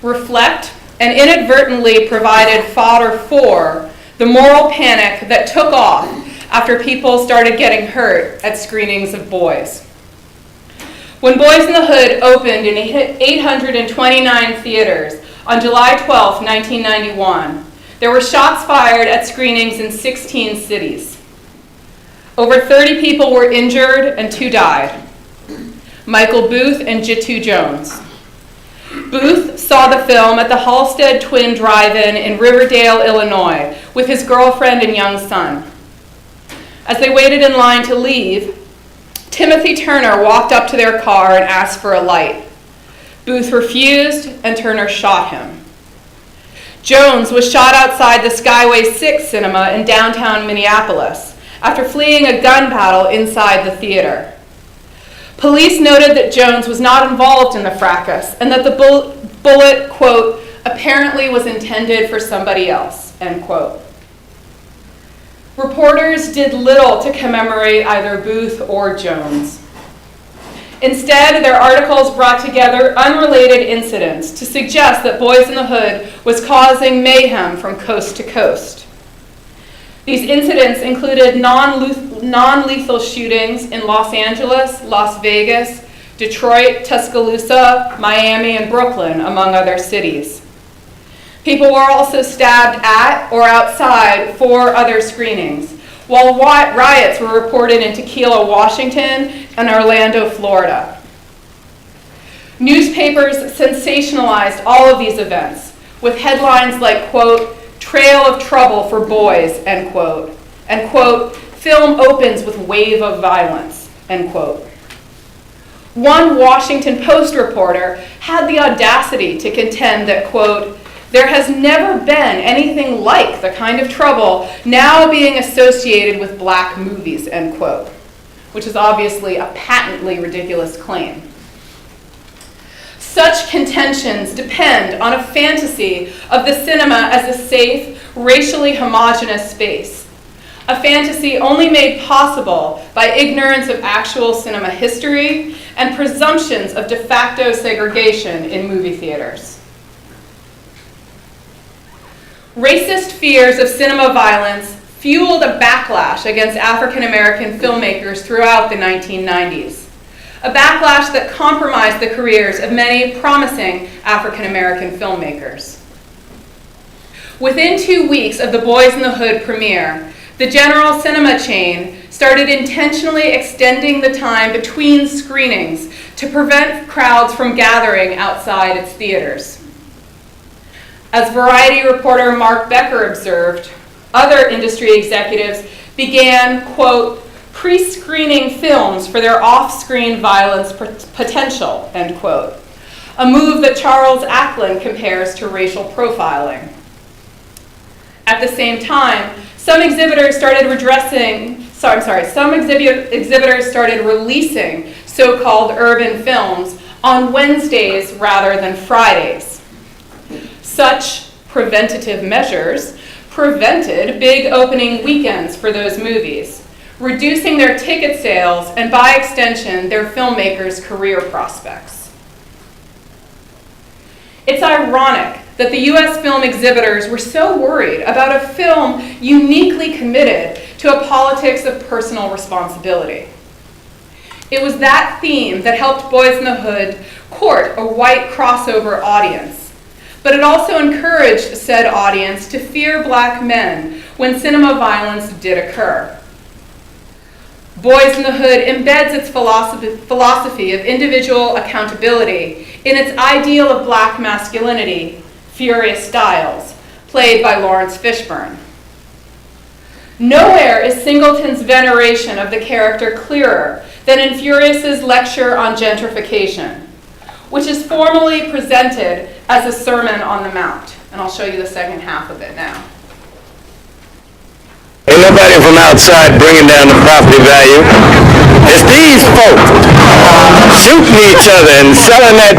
reflect and inadvertently provided fodder for the moral panic that took off after people started getting hurt at screenings of Boys. When Boys in the Hood opened in 829 theaters on July 12, 1991, there were shots fired at screenings in 16 cities. Over 30 people were injured and 2 died. Michael Booth and Jitu Jones. Booth saw the film at the Halstead Twin Drive-In in Riverdale, Illinois, with his girlfriend and young son. As they waited in line to leave, Timothy Turner walked up to their car and asked for a light. Booth refused, and Turner shot him. Jones was shot outside the Skyway 6 cinema in downtown Minneapolis after fleeing a gun battle inside the theater. Police noted that Jones was not involved in the fracas and that the bullet, quote, apparently was intended for somebody else, end quote. Reporters did little to commemorate either Booth or Jones. Instead, their articles brought together unrelated incidents to suggest that Boys in the Hood was causing mayhem from coast to coast. These incidents included non-lethal shootings in Los Angeles, Las Vegas, Detroit, Tuscaloosa, Miami, and Brooklyn, among other cities. People were also stabbed at or outside 4 other screenings, while riots were reported in Tequila, Washington, and Orlando, Florida. Newspapers sensationalized all of these events with headlines like, quote, trail of trouble for boys, end quote, and, quote, film opens with wave of violence, end quote. One Washington Post reporter had the audacity to contend that, quote, there has never been anything like the kind of trouble now being associated with black movies, end quote, which is obviously a patently ridiculous claim. Such contentions depend on a fantasy of the cinema as a safe, racially homogenous space, a fantasy only made possible by ignorance of actual cinema history and presumptions of de facto segregation in movie theaters. Racist fears of cinema violence fueled a backlash against African American filmmakers throughout the 1990s, a backlash that compromised the careers of many promising African American filmmakers. Within 2 weeks of the Boys in the Hood premiere, the General Cinema chain started intentionally extending the time between screenings to prevent crowds from gathering outside its theaters. As Variety reporter Mark Becker observed, other industry executives began, quote, pre-screening films for their off-screen violence potential, end quote, a move that Charles Acklin compares to racial profiling. At the same time, some exhibitors started releasing so-called urban films on Wednesdays rather than Fridays. Such preventative measures prevented big opening weekends for those movies, reducing their ticket sales and, by extension, their filmmakers' career prospects. It's ironic that the U.S. film exhibitors were so worried about a film uniquely committed to a politics of personal responsibility. It was that theme that helped Boys in the Hood court a white crossover audience, but it also encouraged said audience to fear black men when cinema violence did occur. Boys in the Hood embeds its philosophy of individual accountability in its ideal of black masculinity, Furious Styles, played by Lawrence Fishburne. Nowhere is Singleton's veneration of the character clearer than in Furious's lecture on gentrification, which is formally presented as a Sermon on the Mount. And I'll show you the second half of it now. Ain't nobody from outside bringing down the property value. It's these folk shooting each other and selling that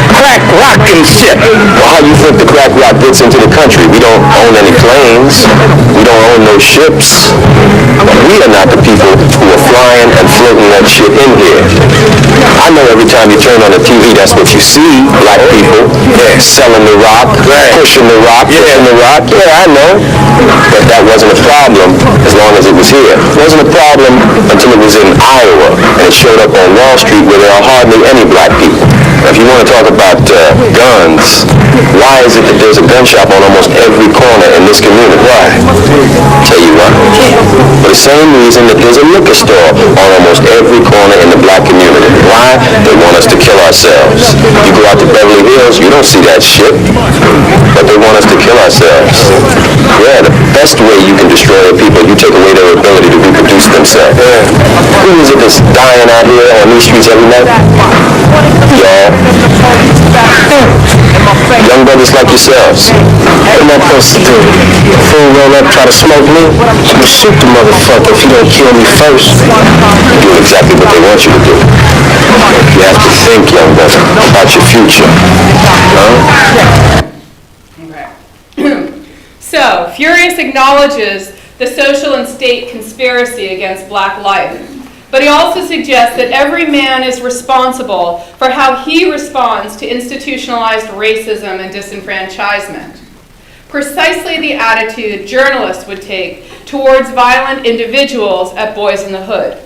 crack rock and shit. Well, how do you think the crack rock gets into the country? We don't own any planes. We don't own no ships. We are not the people who are flying and floating that shit in here. I know every time you turn on the TV, that's what you see. Black people selling the rock, pushing the rock, pushing the rock. Yeah, I know. But that wasn't a problem as long as it was here. It wasn't a problem until it was in Iowa and it showed up on Wall Street where there are hardly any black people. Now, if you want to talk about guns, why is it that there's a gun shop on almost every corner in this community? Why? Tell you why. For the same reason that there's a liquor store on almost every corner in the black community. Why? They want us to kill ourselves. You go out to Beverly Hills, you don't see that shit, but they want us to kill ourselves. Yeah, the best way you can destroy people, you take away their ability to reproduce themselves. Who is it that's dying out here on these streets every night? Y'all. Young brothers like yourselves. What am I supposed to do? Fool roll up, try to smoke me? You shoot the motherfucker if you don't kill me first. You do exactly what they want you to do. You have to think, young brother, about your future. Huh? Okay. So, Furious acknowledges the social and state conspiracy against black life, but he also suggests that every man is responsible for how he responds to institutionalized racism and disenfranchisement. Precisely the attitude journalists would take towards violent individuals at Boys in the Hood.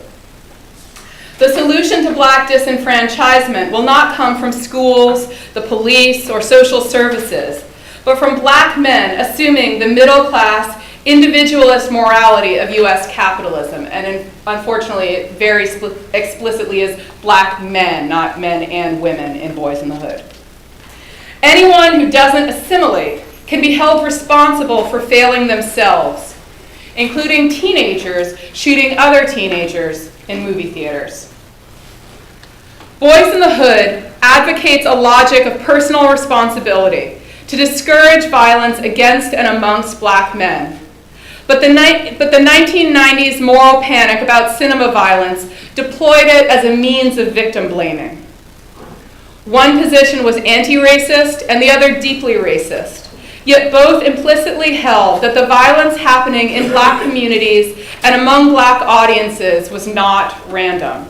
The solution to black disenfranchisement will not come from schools, the police, or social services, but from black men assuming the middle-class, individualist morality of U.S. capitalism, and unfortunately, very explicitly is black men, not men and women in Boys in the Hood. Anyone who doesn't assimilate can be held responsible for failing themselves, including teenagers shooting other teenagers in movie theaters. Boys in the Hood advocates a logic of personal responsibility to discourage violence against and amongst black men. But the 1990s moral panic about cinema violence deployed it as a means of victim blaming. One position was anti-racist and the other deeply racist, yet both implicitly held that the violence happening in Black communities and among Black audiences was not random.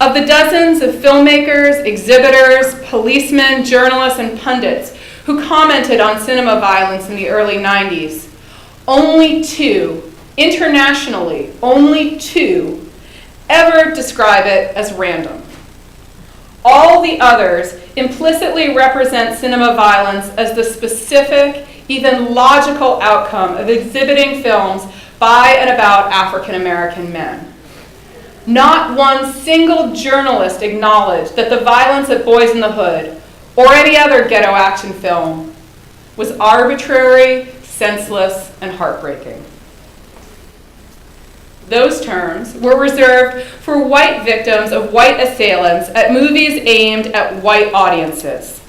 Of the dozens of filmmakers, exhibitors, policemen, journalists, and pundits who commented on cinema violence in the early 90s, only two, internationally, only two, ever describe it as random. All the others implicitly represent cinema violence as the specific, even logical outcome of exhibiting films by and about African American men. Not one single journalist acknowledged that the violence at Boys in the Hood or any other ghetto action film was arbitrary, senseless, and heartbreaking. Those terms were reserved for white victims of white assailants at movies aimed at white audiences.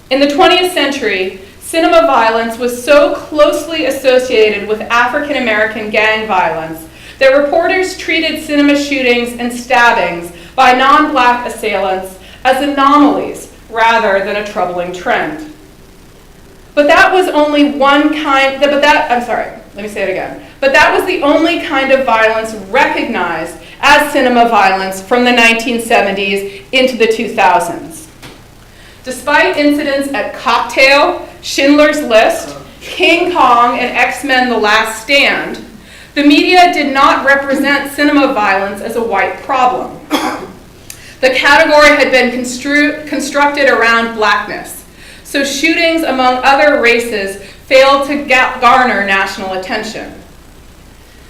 In the 20th century, cinema violence was so closely associated with African American gang violence that reporters treated cinema shootings and stabbings by non-Black assailants as anomalies rather than a troubling trend. But that was only one kind, But that was the only kind of violence recognized as cinema violence from the 1970s into the 2000s. Despite incidents at Cocktail, Schindler's List, King Kong, and X-Men: The Last Stand, the media did not represent cinema violence as a white problem. The category had been constructed around Blackness, so shootings among other races failed to garner national attention.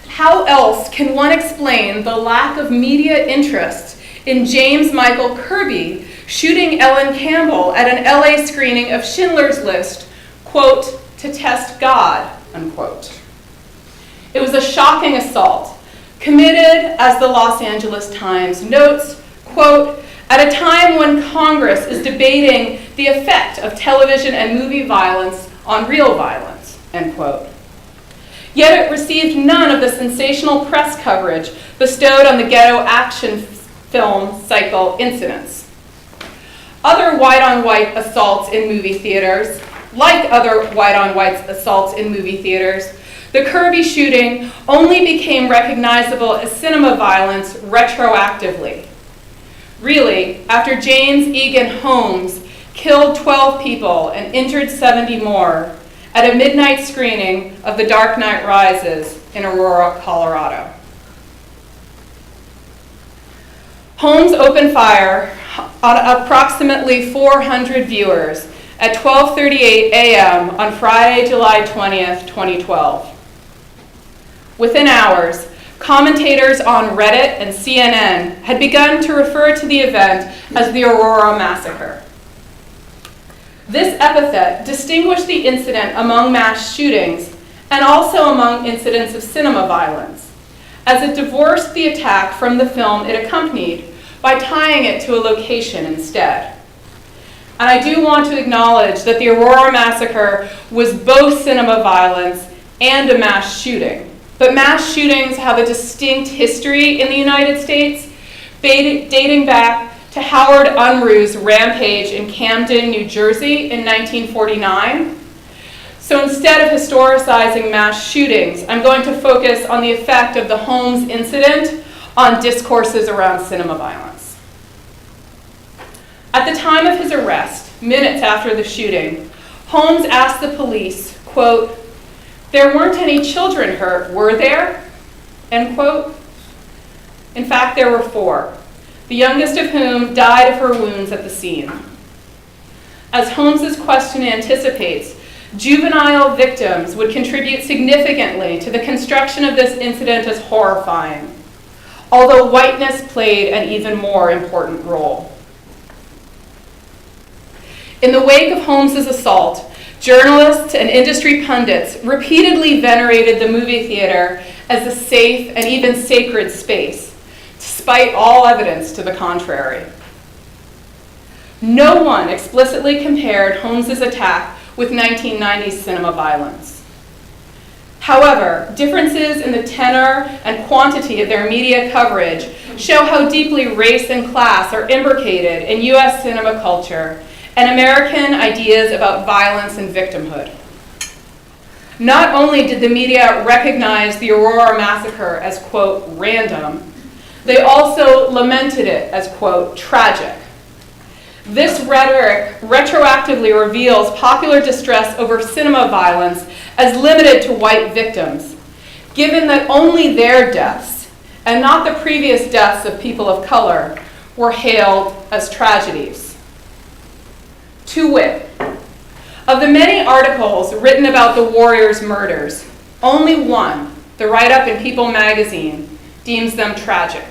How else can one explain the lack of media interest in James Michael Kirby shooting Ellen Campbell at an LA screening of Schindler's List, quote, to test God, unquote? It was a shocking assault, committed, as the Los Angeles Times notes, quote, at a time when Congress is debating the effect of television and movie violence on real violence, end quote. Yet it received none of the sensational press coverage bestowed on the ghetto action film cycle incidents. Other white-on-white assaults in movie theaters, like other white-on-white assaults in movie theaters, the Kirby shooting only became recognizable as cinema violence retroactively. Really, after James Egan Holmes killed 12 people and injured 70 more at a midnight screening of The Dark Knight Rises in Aurora, Colorado. Holmes opened fire on approximately 400 viewers at 12:38 a.m. on Friday, July 20th, 2012. Within hours, commentators on Reddit and CNN had begun to refer to the event as the Aurora Massacre. This epithet distinguished the incident among mass shootings and also among incidents of cinema violence, as it divorced the attack from the film it accompanied by tying it to a location instead. And I do want to acknowledge that the Aurora Massacre was both cinema violence and a mass shooting. But mass shootings have a distinct history in the United States, dating back to Howard Unruh's rampage in Camden, New Jersey in 1949. So instead of historicizing mass shootings, I'm going to focus on the effect of the Holmes incident on discourses around cinema violence. At the time of his arrest, minutes after the shooting, Holmes asked the police, quote, "There weren't any children hurt, were there?" End quote. In fact, there were 4, the youngest of whom died of her wounds at the scene. As Holmes's question anticipates, juvenile victims would contribute significantly to the construction of this incident as horrifying, although whiteness played an even more important role. In the wake of Holmes's assault, journalists and industry pundits repeatedly venerated the movie theater as a safe and even sacred space, despite all evidence to the contrary. No one explicitly compared Holmes's attack with 1990s cinema violence. However, differences in the tenor and quantity of their media coverage show how deeply race and class are imbricated in US cinema culture and American ideas about violence and victimhood. Not only did the media recognize the Aurora massacre as, quote, random, they also lamented it as, quote, tragic. This rhetoric retroactively reveals popular distress over cinema violence as limited to white victims, given that only their deaths, and not the previous deaths of people of color, were hailed as tragedies. To wit, of the many articles written about the Warriors' murders, only one, the write-up in People magazine, deems them tragic.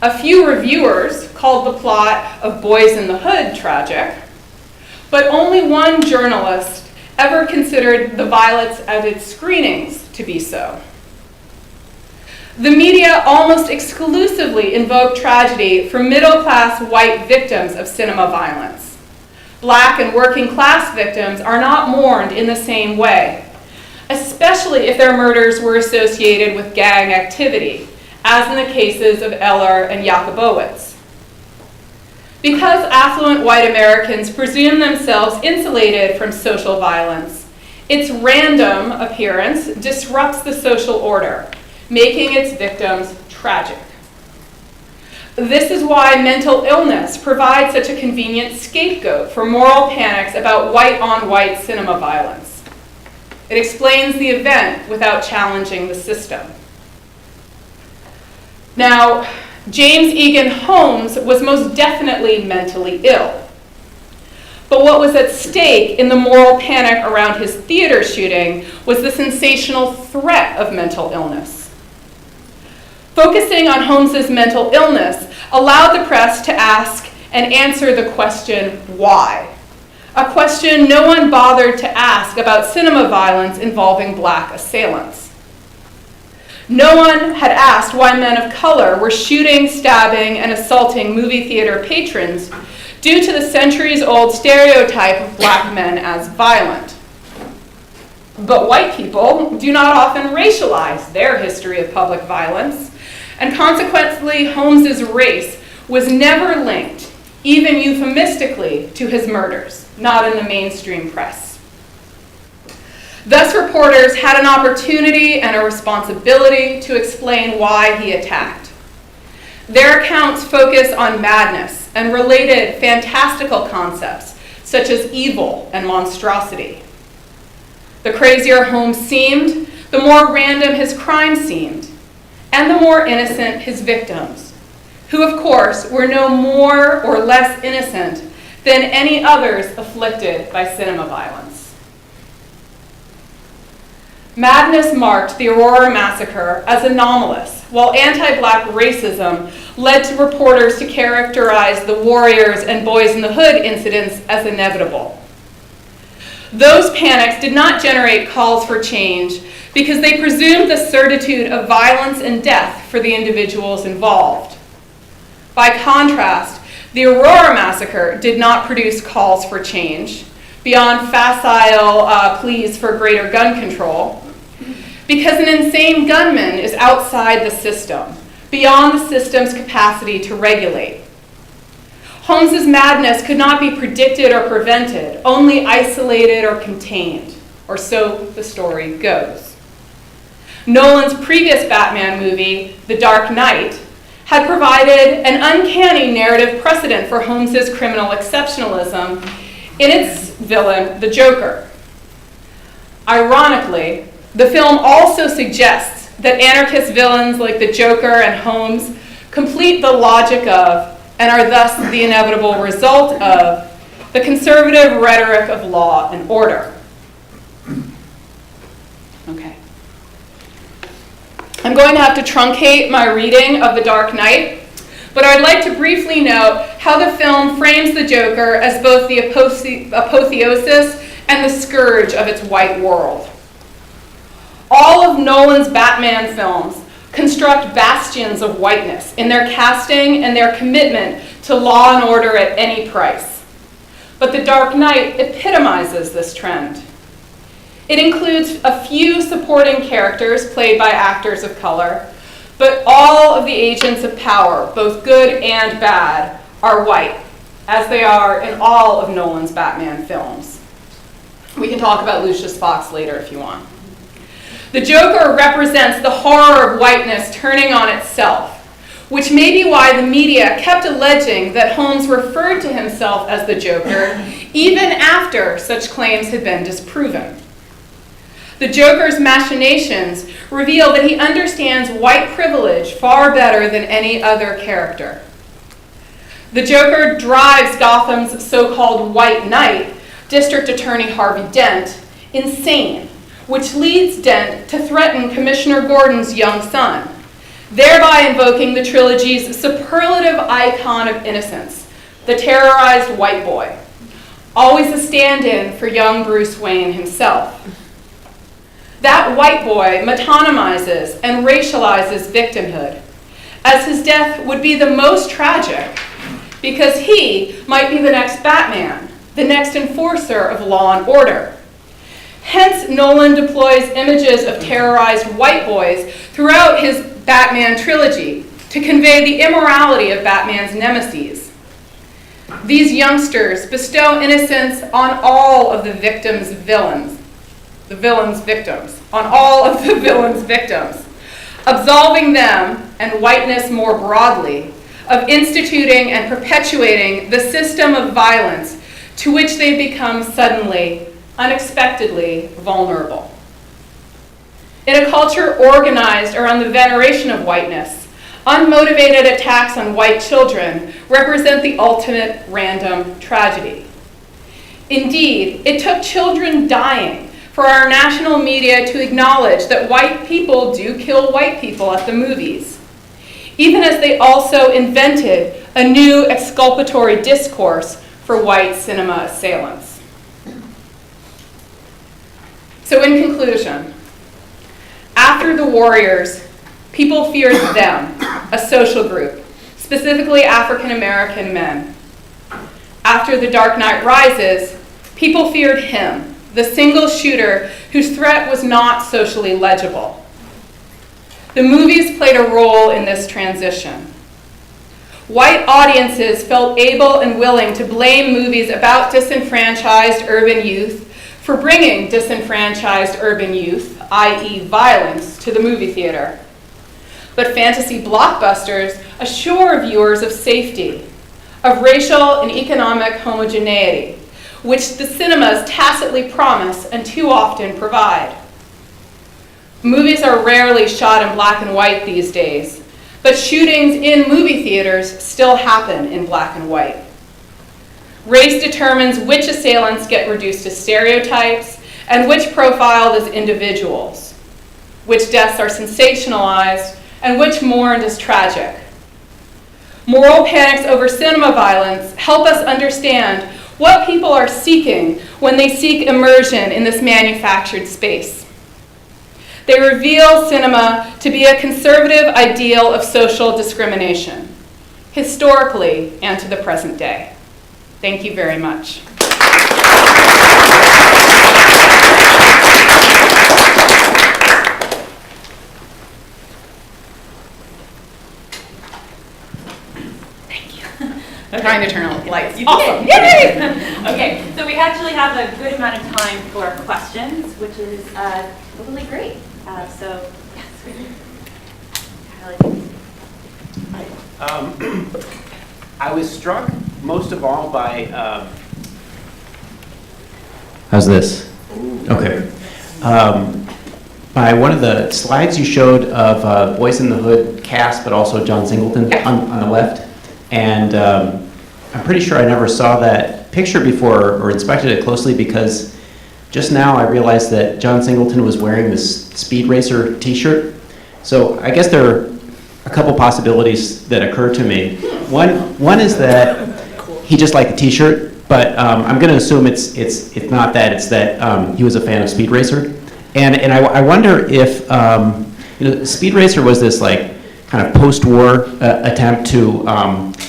A few reviewers called the plot of Boys in the Hood tragic, but only one journalist ever considered the violence at its screenings to be so. The media almost exclusively invoked tragedy for middle-class white victims of cinema violence. Black and working-class victims are not mourned in the same way, especially if their murders were associated with gang activity, as in the cases of Eller and Jakubowicz. Because affluent white Americans presume themselves insulated from social violence, its random appearance disrupts the social order, making its victims tragic. This is why mental illness provides such a convenient scapegoat for moral panics about white-on-white cinema violence. It explains the event without challenging the system. Now, James Egan Holmes was most definitely mentally ill. But what was at stake in the moral panic around his theater shooting was the sensational threat of mental illness. Focusing on Holmes's mental illness allowed the press to ask and answer the question, why? A question no one bothered to ask about cinema violence involving black assailants. No one had asked why men of color were shooting, stabbing, and assaulting movie theater patrons due to the centuries-old stereotype of black men as violent. But white people do not often racialize their history of public violence, and consequently, Holmes's race was never linked, even euphemistically, to his murders, not in the mainstream press. Thus, reporters had an opportunity and a responsibility to explain why he attacked. Their accounts focus on madness and related fantastical concepts, such as evil and monstrosity. The crazier Holmes seemed, the more random his crime seemed, and the more innocent his victims, who of course were no more or less innocent than any others afflicted by cinema violence. Madness marked the Aurora massacre as anomalous, while anti-black racism led to reporters to characterize the Warriors and Boys in the Hood incidents as inevitable. Those panics did not generate calls for change because they presumed the certitude of violence and death for the individuals involved. By contrast, the Aurora massacre did not produce calls for change beyond facile pleas for greater gun control, because an insane gunman is outside the system, beyond the system's capacity to regulate. Holmes's madness could not be predicted or prevented, only isolated or contained, or so the story goes. Nolan's previous Batman movie, The Dark Knight, had provided an uncanny narrative precedent for Holmes's criminal exceptionalism in its villain, the Joker. Ironically, the film also suggests that anarchist villains like the Joker and Holmes complete the logic of, and are thus the inevitable result of, the conservative rhetoric of law and order. Okay. I'm going to have to truncate my reading of The Dark Knight, but I'd like to briefly note how the film frames the Joker as both the apotheosis and the scourge of its white world. All of Nolan's Batman films construct bastions of whiteness in their casting and their commitment to law and order at any price. But The Dark Knight epitomizes this trend. It includes a few supporting characters played by actors of color, but all of the agents of power, both good and bad, are white, as they are in all of Nolan's Batman films. We can talk about Lucius Fox later if you want. The Joker represents the horror of whiteness turning on itself, which may be why the media kept alleging that Holmes referred to himself as the Joker even after such claims had been disproven. The Joker's machinations reveal that he understands white privilege far better than any other character. The Joker drives Gotham's so-called White Knight, District Attorney Harvey Dent, insane, which leads Dent to threaten Commissioner Gordon's young son, thereby invoking the trilogy's superlative icon of innocence, the terrorized white boy, always a stand-in for young Bruce Wayne himself. That white boy metonymizes and racializes victimhood, as his death would be the most tragic because he might be the next Batman, the next enforcer of law and order. Hence, Nolan deploys images of terrorized white boys throughout his Batman trilogy to convey the immorality of Batman's nemesis. These youngsters bestow innocence on all of the victims' villains, on all of the villains' victims, absolving them and whiteness more broadly of instituting and perpetuating the system of violence to which they become suddenly, unexpectedly vulnerable. In a culture organized around the veneration of whiteness, unmotivated attacks on white children represent the ultimate random tragedy. Indeed, it took children dying for our national media to acknowledge that white people do kill white people at the movies, even as they also invented a new exculpatory discourse for white cinema assailants. So in conclusion, after the Warriors, people feared them, a social group, specifically African American men. After The Dark Knight Rises, people feared him, the single shooter whose threat was not socially legible. The movies played a role in this transition. White audiences felt able and willing to blame movies about disenfranchised urban youth for bringing disenfranchised urban youth, i.e. violence, to the movie theater. But fantasy blockbusters assure viewers of safety, of racial and economic homogeneity, which the cinemas tacitly promise and too often provide. Movies are rarely shot in black and white these days, but shootings in movie theaters still happen in black and white. Race determines which assailants get reduced to stereotypes and which profiled as individuals, which deaths are sensationalized and which mourned as tragic. Moral panics over cinema violence help us understand what people are seeking when they seek immersion in this manufactured space. They reveal cinema to be a conservative ideal of social discrimination, historically and to the present day. Thank you very much. Okay. Trying to turn on the lights. Awesome. Yay! Okay, so we actually have a good amount of time for questions, which is totally great. So, yes. I was struck most of all by, how's this? Okay. By one of the slides you showed of Boys in the Hood cast, but also John Singleton on the left. And I'm pretty sure I never saw that picture before or inspected it closely, because just now I realized that John Singleton was wearing this Speed Racer t-shirt. So I guess there are a couple possibilities that occur to me. One is that he just liked the t-shirt, but I'm going to assume it's not that. It's that he was a fan of Speed Racer. And I wonder if, Speed Racer was this like kind of post-war attempt to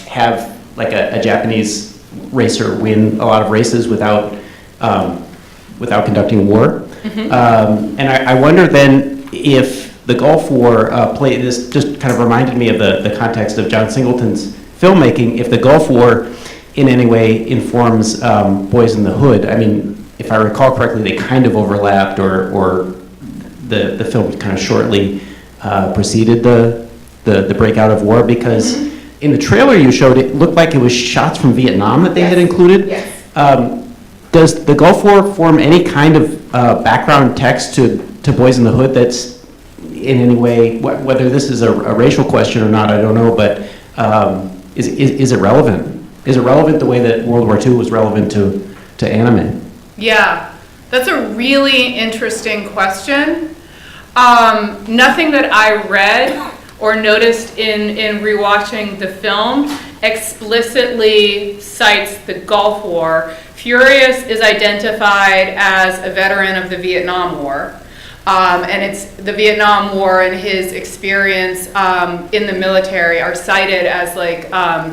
have like a Japanese racer win a lot of races without conducting war. Mm-hmm. And I wonder then if the Gulf War this just kind of reminded me of the context of John Singleton's filmmaking. If the Gulf War in any way informs Boys in the Hood. I mean, if I recall correctly, they kind of overlapped, or the film kind of shortly preceded the breakout of war, because in the trailer you showed, it looked like it was shots from Vietnam that they had included. Yes. Does the Gulf War form any kind of background text to Boys in the Hood that's in any way, whether this is a racial question or not, I don't know, but is it relevant? Is it relevant the way that World War II was relevant to anime? Yeah, that's a really interesting question. Nothing that I read or noticed in rewatching the film explicitly cites the Gulf War. Furious is identified as a veteran of the Vietnam War. And it's the Vietnam War and his experience in the military are cited as like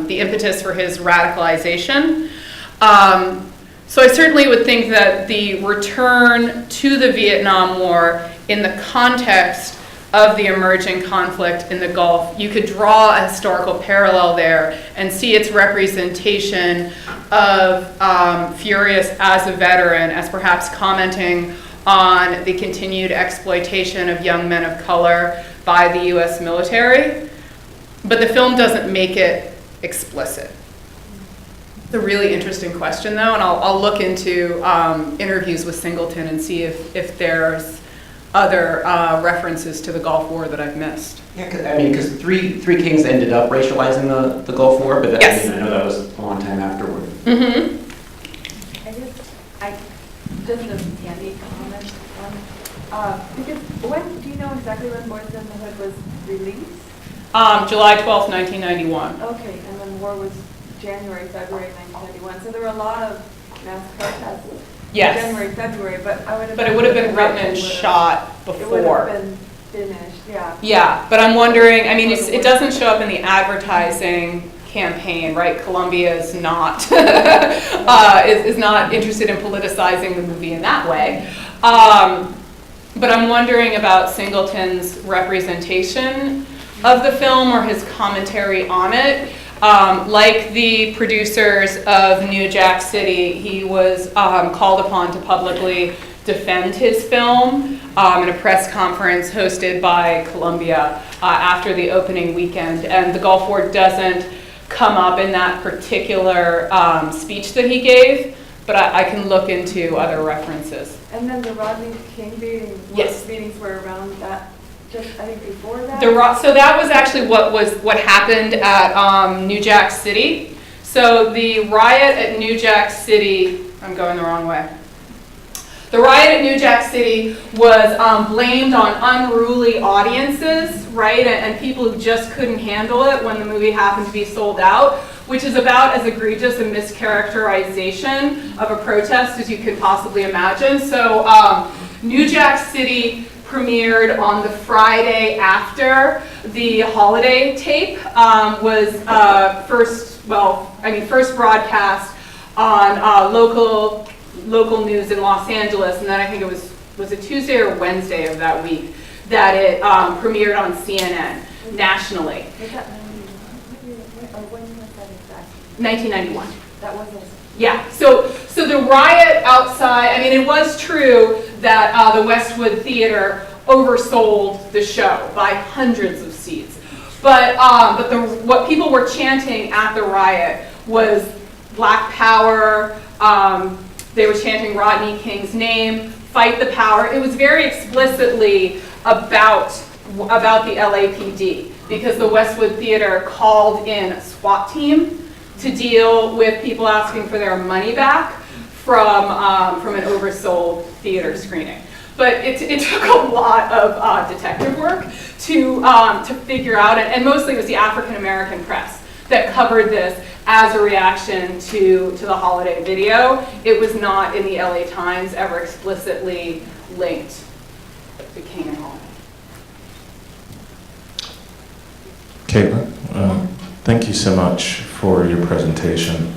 the impetus for his radicalization. So I certainly would think that the return to the Vietnam War in the context of the emerging conflict in the Gulf, you could draw a historical parallel there and see its representation of Furious as a veteran, as perhaps commenting on the continued exploitation of young men of color by the US military. But the film doesn't make it explicit. It's a really interesting question though, and I'll look into interviews with Singleton and see if there's other references to the Gulf War that I've missed. Yeah, because Three Kings ended up racializing the Gulf War, but yes. I know that was a long time afterward. Mm-hmm. Just a handy comment. Because when, do you know exactly when Boys in the Hood was released? July 12th, 1991. Okay, and then war was January, February 1991. So there were a lot of mass protests. Yes. January, February, but I would have. But it would have been written and shot before. It would have been finished, yeah. Yeah, but I'm wondering, I mean, it doesn't show up in the advertising campaign, right? Columbia is not is not interested in politicizing the movie in that way. But I'm wondering about Singleton's representation of the film or his commentary on it. Like the producers of New Jack City, he was called upon to publicly defend his film in a press conference hosted by Columbia after the opening weekend. And the Gulf War doesn't come up in that particular speech that he gave, but I can look into other references. And then the Rodney King beatings were around that. Just, I think before that? So that was actually what happened at New Jack City. So the riot at New Jack City, I'm going the wrong way. The riot at New Jack City was blamed on unruly audiences, right? And people who just couldn't handle it when the movie happened to be sold out, which is about as egregious a mischaracterization of a protest as you could possibly imagine. So New Jack City premiered on the Friday after the holiday tape was first broadcast on local news in Los Angeles, and then I think it was a Tuesday or Wednesday of that week that it premiered on CNN nationally. Was that 1991? 1991. That was it. Yeah, so the riot outside, I mean, it was true that the Westwood Theater oversold the show by hundreds of seats. But what people were chanting at the riot was Black Power, they were chanting Rodney King's name, Fight the Power. It was very explicitly about the LAPD, because the Westwood Theater called in a SWAT team to deal with people asking for their money back from an oversold theater screening. But it took a lot of detective work to figure out, and mostly it was the African American press that covered this as a reaction to the holiday video. It was not in the LA Times ever explicitly linked to King and holiday. Caetlin, thank you so much for your presentation.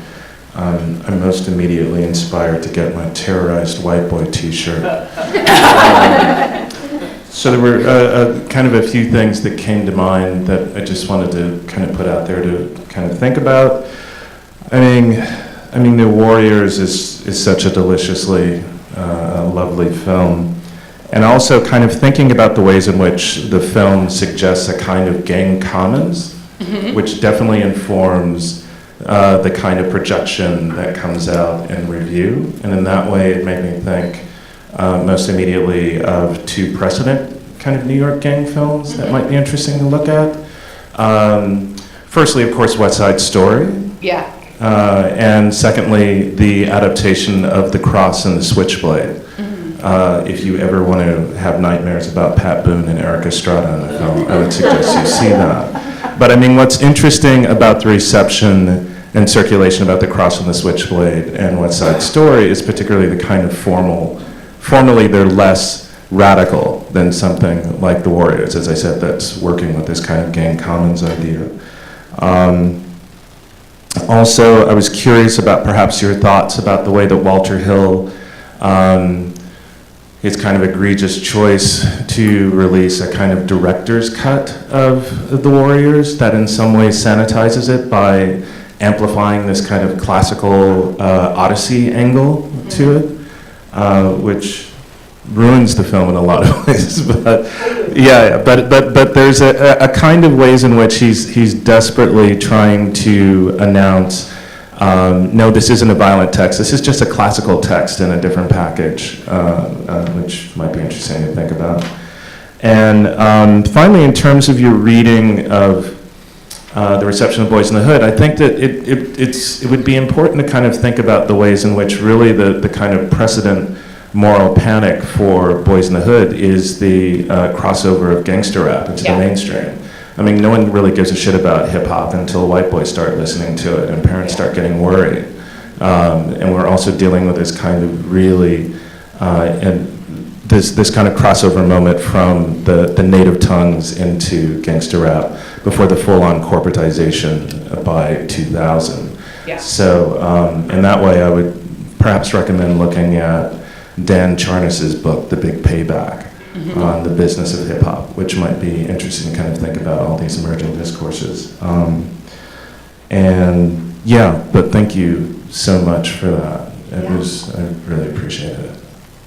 I'm most immediately inspired to get my terrorized white boy t-shirt. So there were kind of a few things that came to mind that I just wanted to kind of put out there to kind of think about. I mean, The Warriors is such a deliciously lovely film. And also kind of thinking about the ways in which the film suggests a kind of gang commons, which definitely informs the kind of projection that comes out in review. And in that way, it made me think most immediately of two precedent kind of New York gang films that might be interesting to look at. Firstly, of course, West Side Story. Yeah. And secondly, the adaptation of The Cross and the Switchblade. If you ever want to have nightmares about Pat Boone and Eric Estrada in the film, I would suggest you see that. But I mean, what's interesting about the reception and circulation about The Cross and the Switchblade and West Side Story is particularly the kind of formally they're less radical than something like The Warriors, as I said, that's working with this kind of gang commons idea. Also, I was curious about perhaps your thoughts about the way that Walter Hill, his kind of egregious choice to release a kind of director's cut of The Warriors that in some ways sanitizes it by amplifying this kind of classical Odyssey angle to it, which ruins the film in a lot of ways. But but there's a kind of ways in which he's desperately trying to announce, no, this isn't a violent text. This is just a classical text in a different package, which might be interesting to think about. And finally, in terms of your reading of the reception of Boys in the Hood, I think that it would be important to kind of think about the ways in which really the kind of precedent moral panic for Boys in the Hood is the crossover of gangster rap into the mainstream. I mean, no one really gives a shit about hip hop until white boys start listening to it and parents start getting worried. And we're also dealing with this kind of really, and this kind of crossover moment from the native tongues into gangster rap before the full-on corporatization by 2000. Yeah. So in that way, I would perhaps recommend looking at Dan Charnas's book, The Big Payback, on the business of hip hop, which might be interesting to kind of think about all these emerging discourses. And yeah, but thank you so much for that. I really appreciate it.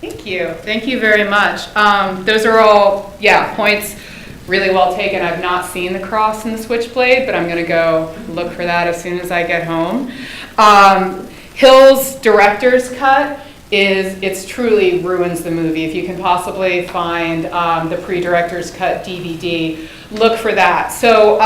Thank you very much. Those are all, points really well taken. I've not seen The Cross and the Switchblade, but I'm gonna go look for that as soon as I get home. Hill's director's cut it truly ruins the movie. If you can possibly find the pre-director's cut DVD, look for that. So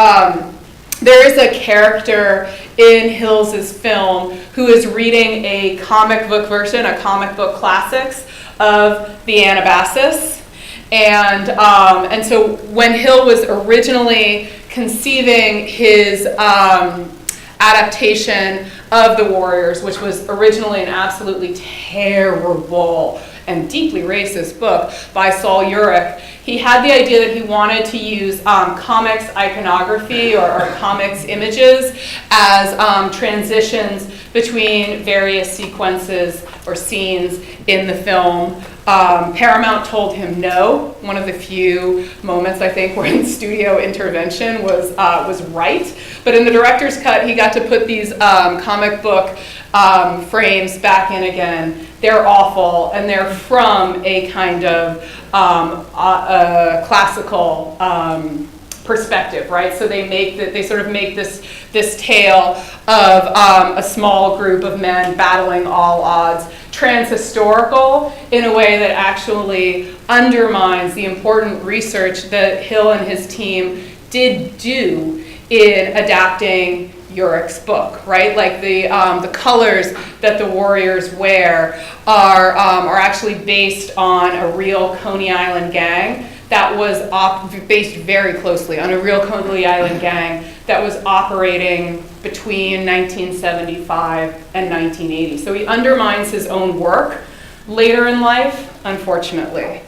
there is a character in Hill's film who is reading a comic book version, a comic book classics of the Anabasis. And so when Hill was originally conceiving his adaptation of The Warriors, which was originally an absolutely terrible and deeply racist book by Saul Urich, he had the idea that he wanted to use comics iconography or comics images as transitions between various sequences or scenes in the film. Paramount told him no. One of the few moments, I think, where the studio intervention was right. But in the director's cut, he got to put these comic book frames back in again. They're awful, and they're from a kind of classical perspective, right? So they sort of make this tale of a small group of men battling all odds, transhistorical in a way that actually undermines the important research that Hill and his team did do in adapting Urich's book, right? Like the colors that the Warriors wear are actually based on a real Coney Island gang that was based very closely on a real Coney Island gang that was operating between 1975 and 1980. So he undermines his own work later in life, unfortunately.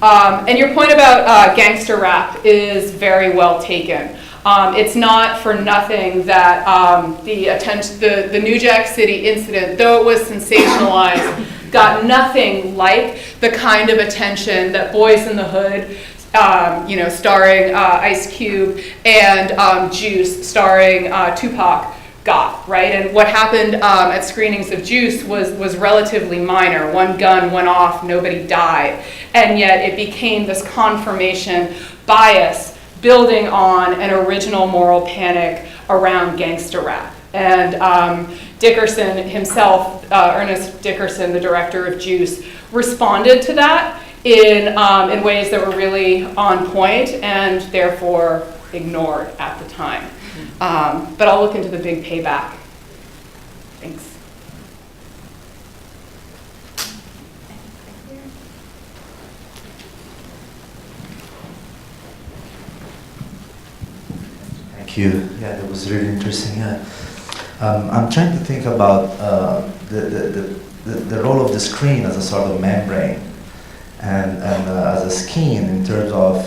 And your point about gangster rap is very well taken. It's not for nothing that the New Jack City incident, though it was sensationalized, got nothing like the kind of attention that Boys in the Hood, starring Ice Cube, and Juice, starring Tupac, got, right? And what happened at screenings of Juice was relatively minor. One gun went off, nobody died. And yet it became this confirmation bias building on an original moral panic around gangster rap. And Dickerson himself, Ernest Dickerson, the director of Juice, responded to that in ways that were really on point and therefore ignored at the time. But I'll look into the big payback. Thanks. Thank you. Yeah, that was really interesting. Yeah. I'm trying to think about the role of the screen as a sort of membrane and as a skin in terms of,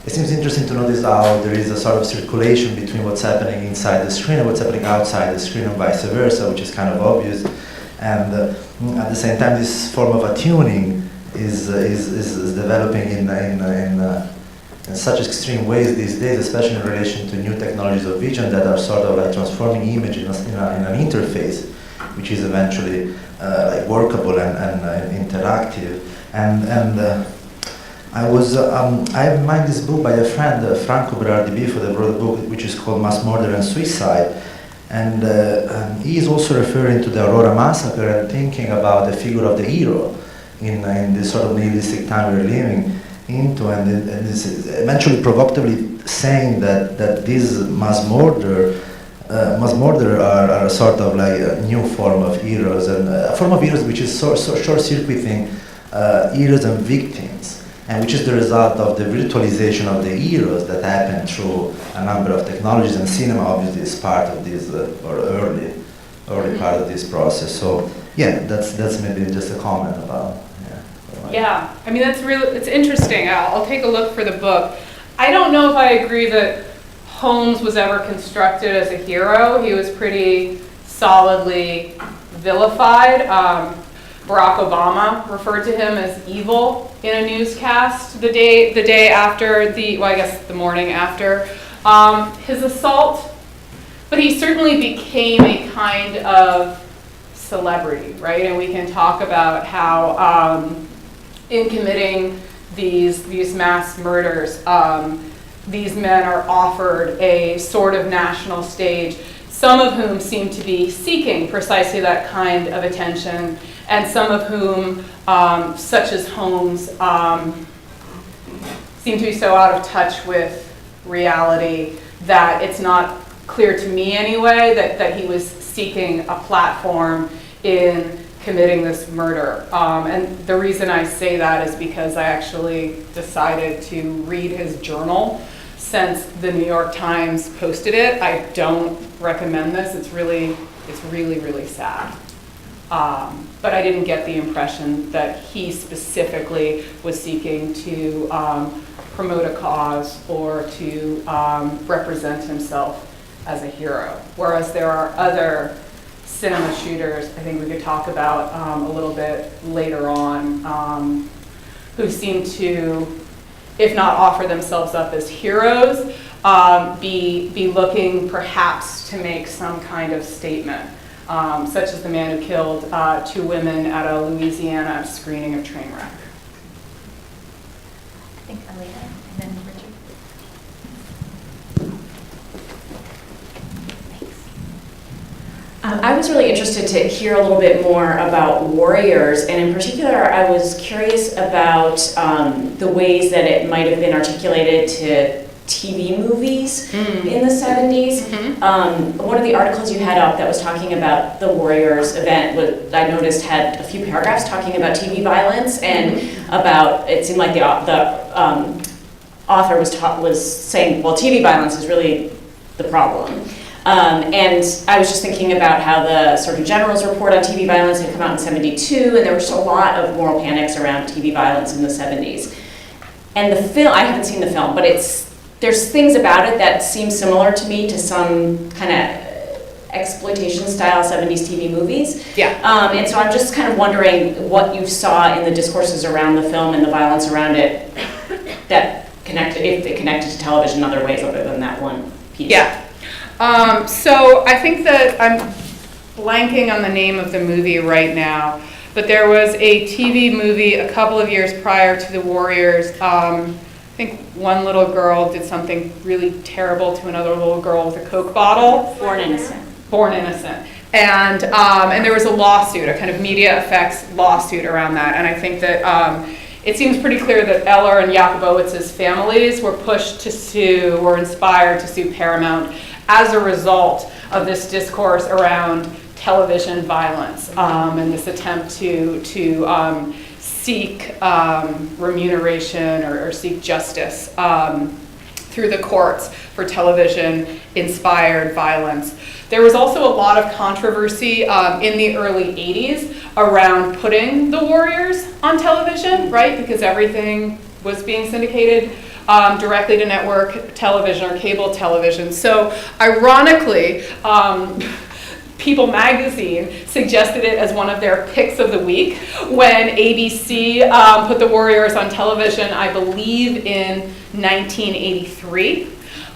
it seems interesting to notice how there is a sort of circulation between what's happening inside the screen and what's happening outside the screen and vice versa, which is kind of obvious. And at the same time, this form of attuning is developing in such extreme ways these days, especially in relation to new technologies of vision that are sort of like transforming image in an interface, which is eventually like workable and interactive. And I have in mind this book by a friend, Franco Berardi-Bifo, that wrote a book which is called Mass Murder and Suicide. And he is also referring to the Aurora massacre and thinking about the figure of the hero in this sort of nihilistic time we're living into, and this is eventually provocatively saying that this mass murder are a sort of like a new form of heroes, and a form of heroes which is short-circuiting heroes and victims, and which is the result of the virtualization of the heroes that happened through a number of technologies, and cinema obviously is part of this, or early part of this process. So yeah, that's maybe just a comment about. Yeah, I mean, it's interesting. I'll take a look for the book. I don't know if I agree that Holmes was ever constructed as a hero. He was pretty solidly vilified. Barack Obama referred to him as evil in a newscast the day after the morning after his assault. But he certainly became a kind of celebrity, right? And we can talk about how in committing these mass murders, these men are offered a sort of national stage, some of whom seem to be seeking precisely that kind of attention, and some of whom, such as Holmes, seem to be so out of touch with reality that it's not clear to me anyway that he was seeking a platform in committing this murder. And the reason I say that is because I actually decided to read his journal since the New York Times posted it. I don't recommend this. It's really, really sad. But I didn't get the impression that he specifically was seeking to promote a cause or to represent himself as a hero. Whereas there are other cinema shooters, I think we could talk about a little bit later on, who seem to, if not offer themselves up as heroes, be looking perhaps to make some kind of statement, such as the man who killed 2 women at a Louisiana screening of Trainwreck. I think Elana and then Richard. I was really interested to hear a little bit more about warriors, and in particular, I was curious about the ways that it might have been articulated to TV movies in the 70s. One of the articles you had up that was talking about the Warriors event, I noticed had a few paragraphs talking about TV violence and about, it seemed like the author was saying, well, TV violence is really the problem. And I was just thinking about how the Surgeon General's report on TV violence had come out in '72, and there was a lot of moral panics around TV violence in the 70s. And the film, I haven't seen the film, but there's things about it that seem similar to me to some kind of exploitation style 70s TV movies. Yeah. And so I'm just kind of wondering what you saw in the discourses around the film and the violence around it that connected, if it connected to television in other ways other than that one piece. Yeah. So I think that I'm blanking on the name of the movie right now, but there was a TV movie a couple of years prior to the Warriors. I think one little girl did something really terrible to another little girl with a Coke bottle. Born Innocent. Born Innocent. And there was a lawsuit, a kind of media effects lawsuit around that. And I think that it seems pretty clear that Eller and Yakubowicz's families were pushed to sue, or inspired to sue Paramount as a result of this discourse around television violence and this attempt to seek remuneration or seek justice through the courts for television-inspired violence. There was also a lot of controversy in the early 80s around putting the Warriors on television, right? Because everything was being syndicated directly to network television or cable television. So ironically, People magazine suggested it as one of their picks of the week when ABC put the Warriors on television, I believe in 1983.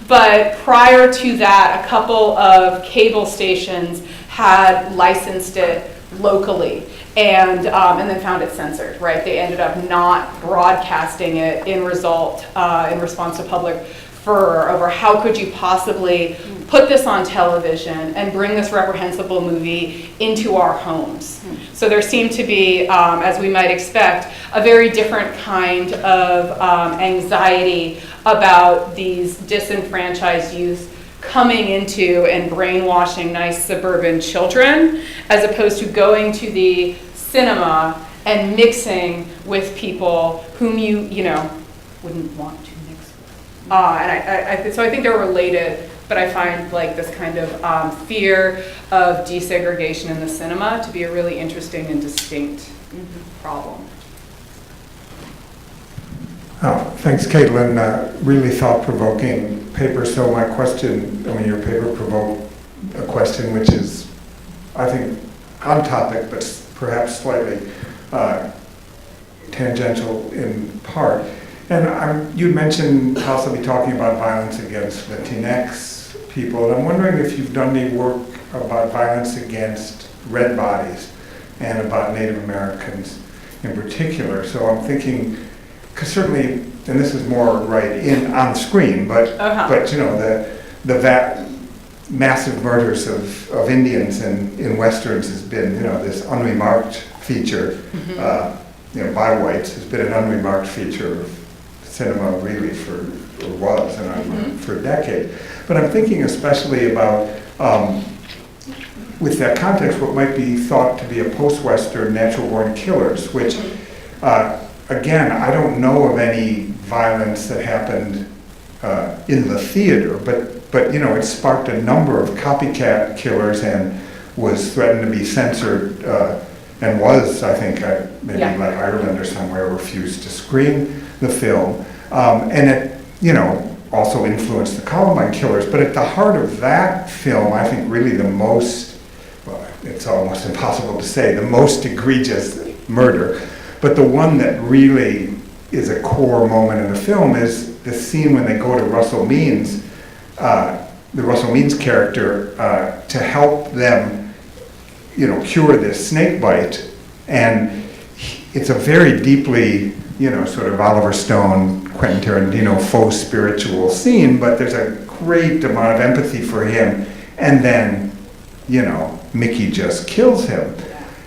But prior to that, a couple of cable stations had licensed it locally and then found it censored, right? They ended up not broadcasting it in response to public furor over how could you possibly put this on television and bring this reprehensible movie into our homes. So there seemed to be, as we might expect, a very different kind of anxiety about these disenfranchised youth coming into and brainwashing nice suburban children, as opposed to going to the cinema and mixing with people whom you wouldn't want to mix with. So I think they're related, but I find like this kind of fear of desegregation in the cinema to be a really interesting and distinct problem. Oh, thanks, Caetlin. Really thought-provoking paper. So my question, your paper provoked a question which is, I think, on topic, but perhaps slightly tangential in part. And you mentioned possibly talking about violence against Latinx people, and I'm wondering if you've done any work about violence against red bodies and about Native Americans in particular. So I'm thinking, because certainly, and this is more on screen, but the massive murders of Indians in westerns has been this unremarked feature. By whites has been an unremarked feature of cinema really for a decade. But I'm thinking especially about with that context what might be thought to be a post-Western natural-born killers, which again, I don't know of any violence that happened in the theater, but it sparked a number of copycat killers and was threatened to be censored, and was, I think, maybe like Ireland or somewhere, refused to screen the film. And it, also influenced the Columbine killers. But at the heart of that film, I think really the most, it's almost impossible to say, the most egregious murder, but the one that really is a core moment in the film is the scene when they go to Russell Means, the Russell Means character, to help them, cure this snake bite. And it's a very deeply, sort of Oliver Stone, Quentin Tarantino, faux spiritual scene, but there's a great amount of empathy for him. And then, Mickey just kills him.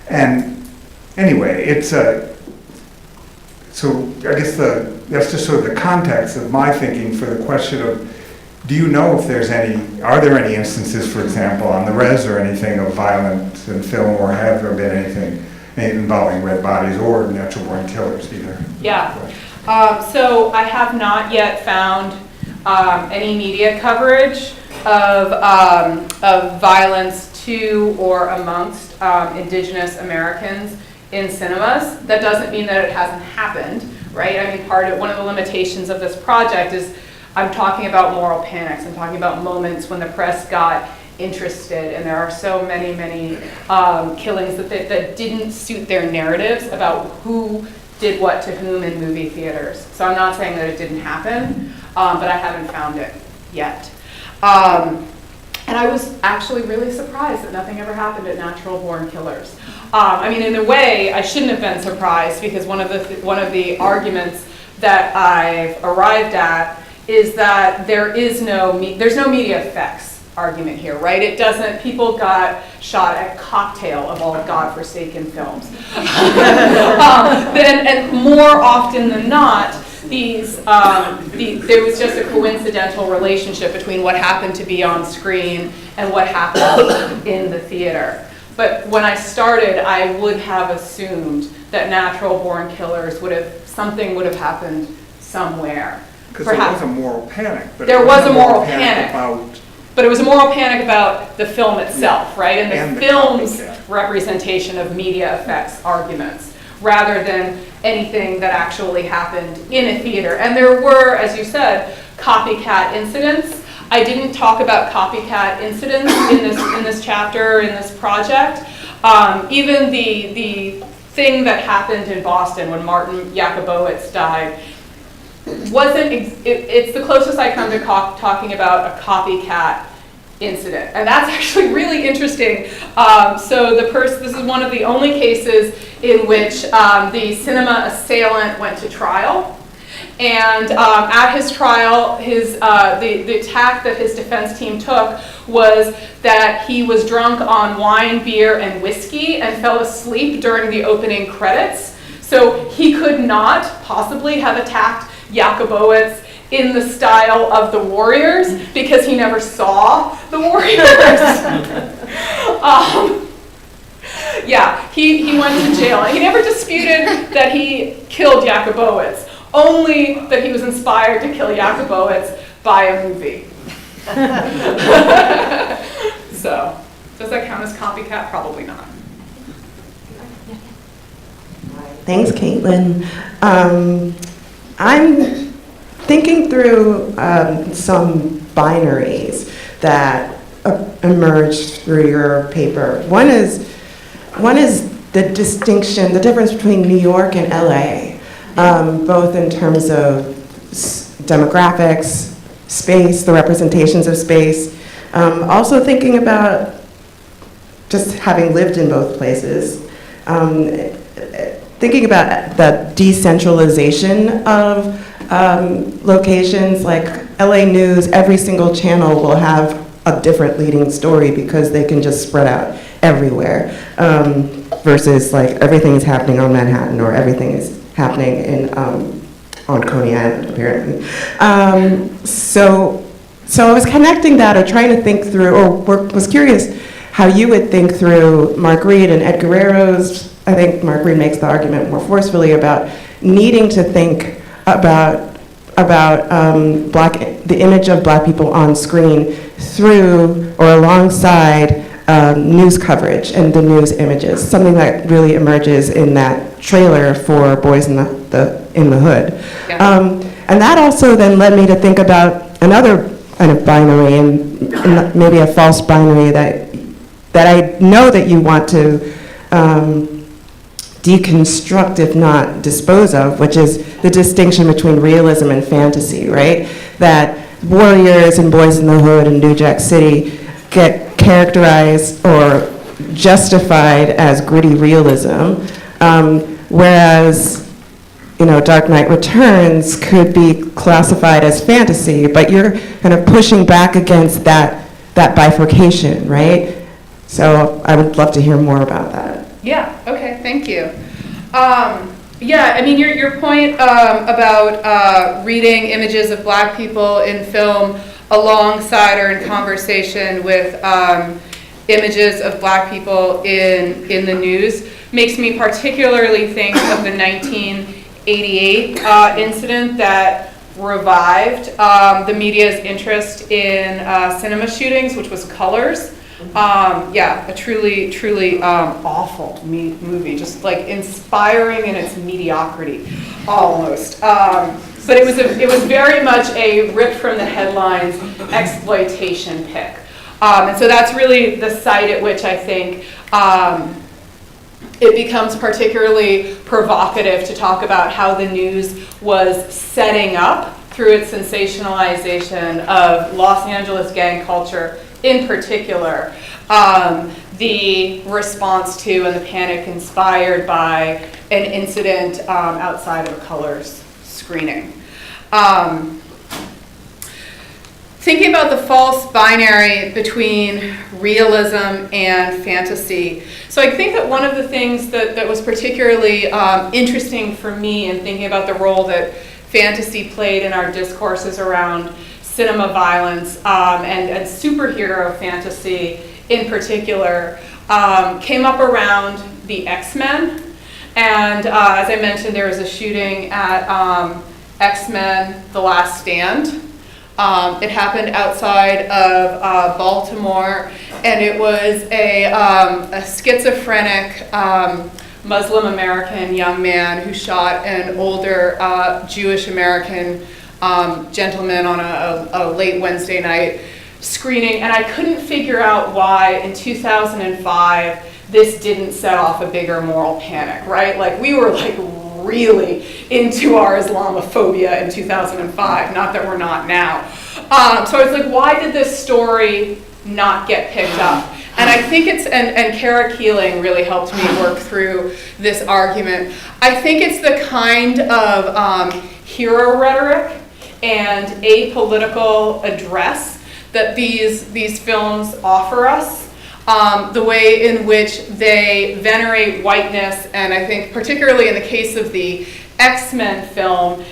And anyway, it's so I guess that's just sort of the context of my thinking for the question of, do you know if are there any instances, for example, on the res or anything of violence in film, or have there been anything involving red bodies or natural-born killers either? Yeah. So I have not yet found any media coverage of violence to or amongst Indigenous Americans in cinemas. That doesn't mean that it hasn't happened, right? I mean, one of the limitations of this project is I'm talking about moral panics. I'm talking about moments when the press got interested, and there are so many killings that didn't suit their narratives about who did what to whom in movie theaters. So I'm not saying that it didn't happen, but I haven't found it yet. And And I was actually really surprised that nothing ever happened at Natural Born Killers. I mean, in a way, I shouldn't have been surprised, because one of the arguments that I've arrived at is that there's no media effects argument here, right? It doesn't, people got shot at Cocktail of all godforsaken films. And more often than not, there was just a coincidental relationship between what happened to be on screen and what happened in the theater. But when I started, I would have assumed that Natural Born Killers something would have happened somewhere. Because there was a moral panic. But there was a moral panic. About But it was a moral panic about the film itself, right? And the film's representation of media effects arguments, rather than anything that actually happened in a theater. And there were, as you said, copycat incidents. I didn't talk about copycat incidents in this chapter, in this project. Even the thing that happened in Boston when Martin Jakubowicz died, it's the closest I come to talking about a copycat incident. And that's actually really interesting. So this is one of the only cases in which the cinema assailant went to trial. And at his trial, the tack that his defense team took was that he was drunk on wine, beer, and whiskey and fell asleep during the opening credits. So he could not possibly have attacked Jakubowicz in the style of the Warriors, because he never saw the Warriors. Yeah, he went to jail. He never disputed that he killed Jakubowicz, only that he was inspired to kill Jakubowicz by a movie. So, does that count as copycat? Probably not. Thanks, Caetlin. I'm thinking through some binaries that emerged through your paper. One is the distinction, the difference between New York and LA, both in terms of demographics, space, the representations of space. Also thinking about just having lived in both places, thinking about the decentralization of locations. Like LA News, every single channel will have a different leading story because they can just spread out everywhere, versus like everything is happening on Manhattan, or everything is happening on Coney Island, apparently. So I was connecting that, or trying to think through, or was curious how you would think through Mark Reed and Ed Guerrero's. I think Mark Reed makes the argument more forcefully about needing to think about the image of Black people on screen through or alongside news coverage and the news images, something that really emerges in that trailer for Boys in the Hood. Yeah. And that also then led me to think about another kind of binary, and maybe a false binary that I know that you want to deconstruct, if not dispose of, which is the distinction between realism and fantasy, right? That Warriors and Boys in the Hood and New Jack City get characterized or justified as gritty realism, whereas, Dark Knight Returns could be classified as fantasy, but you're kind of pushing back against that bifurcation, right? So I would love to hear more about that. Yeah, okay, thank you. Yeah, I mean, your point about reading images of Black people in film alongside or in conversation with images of Black people in the news makes me particularly think of the 1988 incident that revived the media's interest in cinema shootings, which was Colors. Yeah, a truly awful movie, just like inspiring in its mediocrity, almost. But it was very much a ripped from the headlines exploitation pick, and so that's really the site at which I think it becomes particularly provocative to talk about how the news was setting up through its sensationalization of Los Angeles gang culture in particular, the response to and the panic inspired by an incident outside of a colors screening. Thinking about the false binary between realism and fantasy. So I think that one of the things that was particularly interesting for me in thinking about the role that fantasy played in our discourses around cinema violence and superhero fantasy in particular came up around the X-Men. And as I mentioned, there was a shooting at X-Men: The Last Stand. It happened outside of Baltimore, and it was a schizophrenic Muslim American young man who shot an older Jewish American gentleman on a late Wednesday night screening, and I couldn't figure out why in 2005 this didn't set off a bigger moral panic, right? Like, we were like really into our Islamophobia in 2005, not that we're not now. So I was like, why did this story not get picked up? And I think it's, and Kara Keeling really helped me work through this argument. I think it's the kind of hero rhetoric and apolitical address that these films offer us. The way in which they venerate whiteness, and I think particularly in the case of the X-Men films,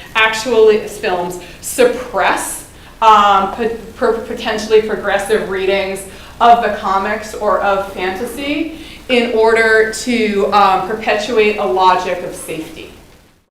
suppress potentially progressive readings of the comics or of fantasy in order to perpetuate a logic of safety.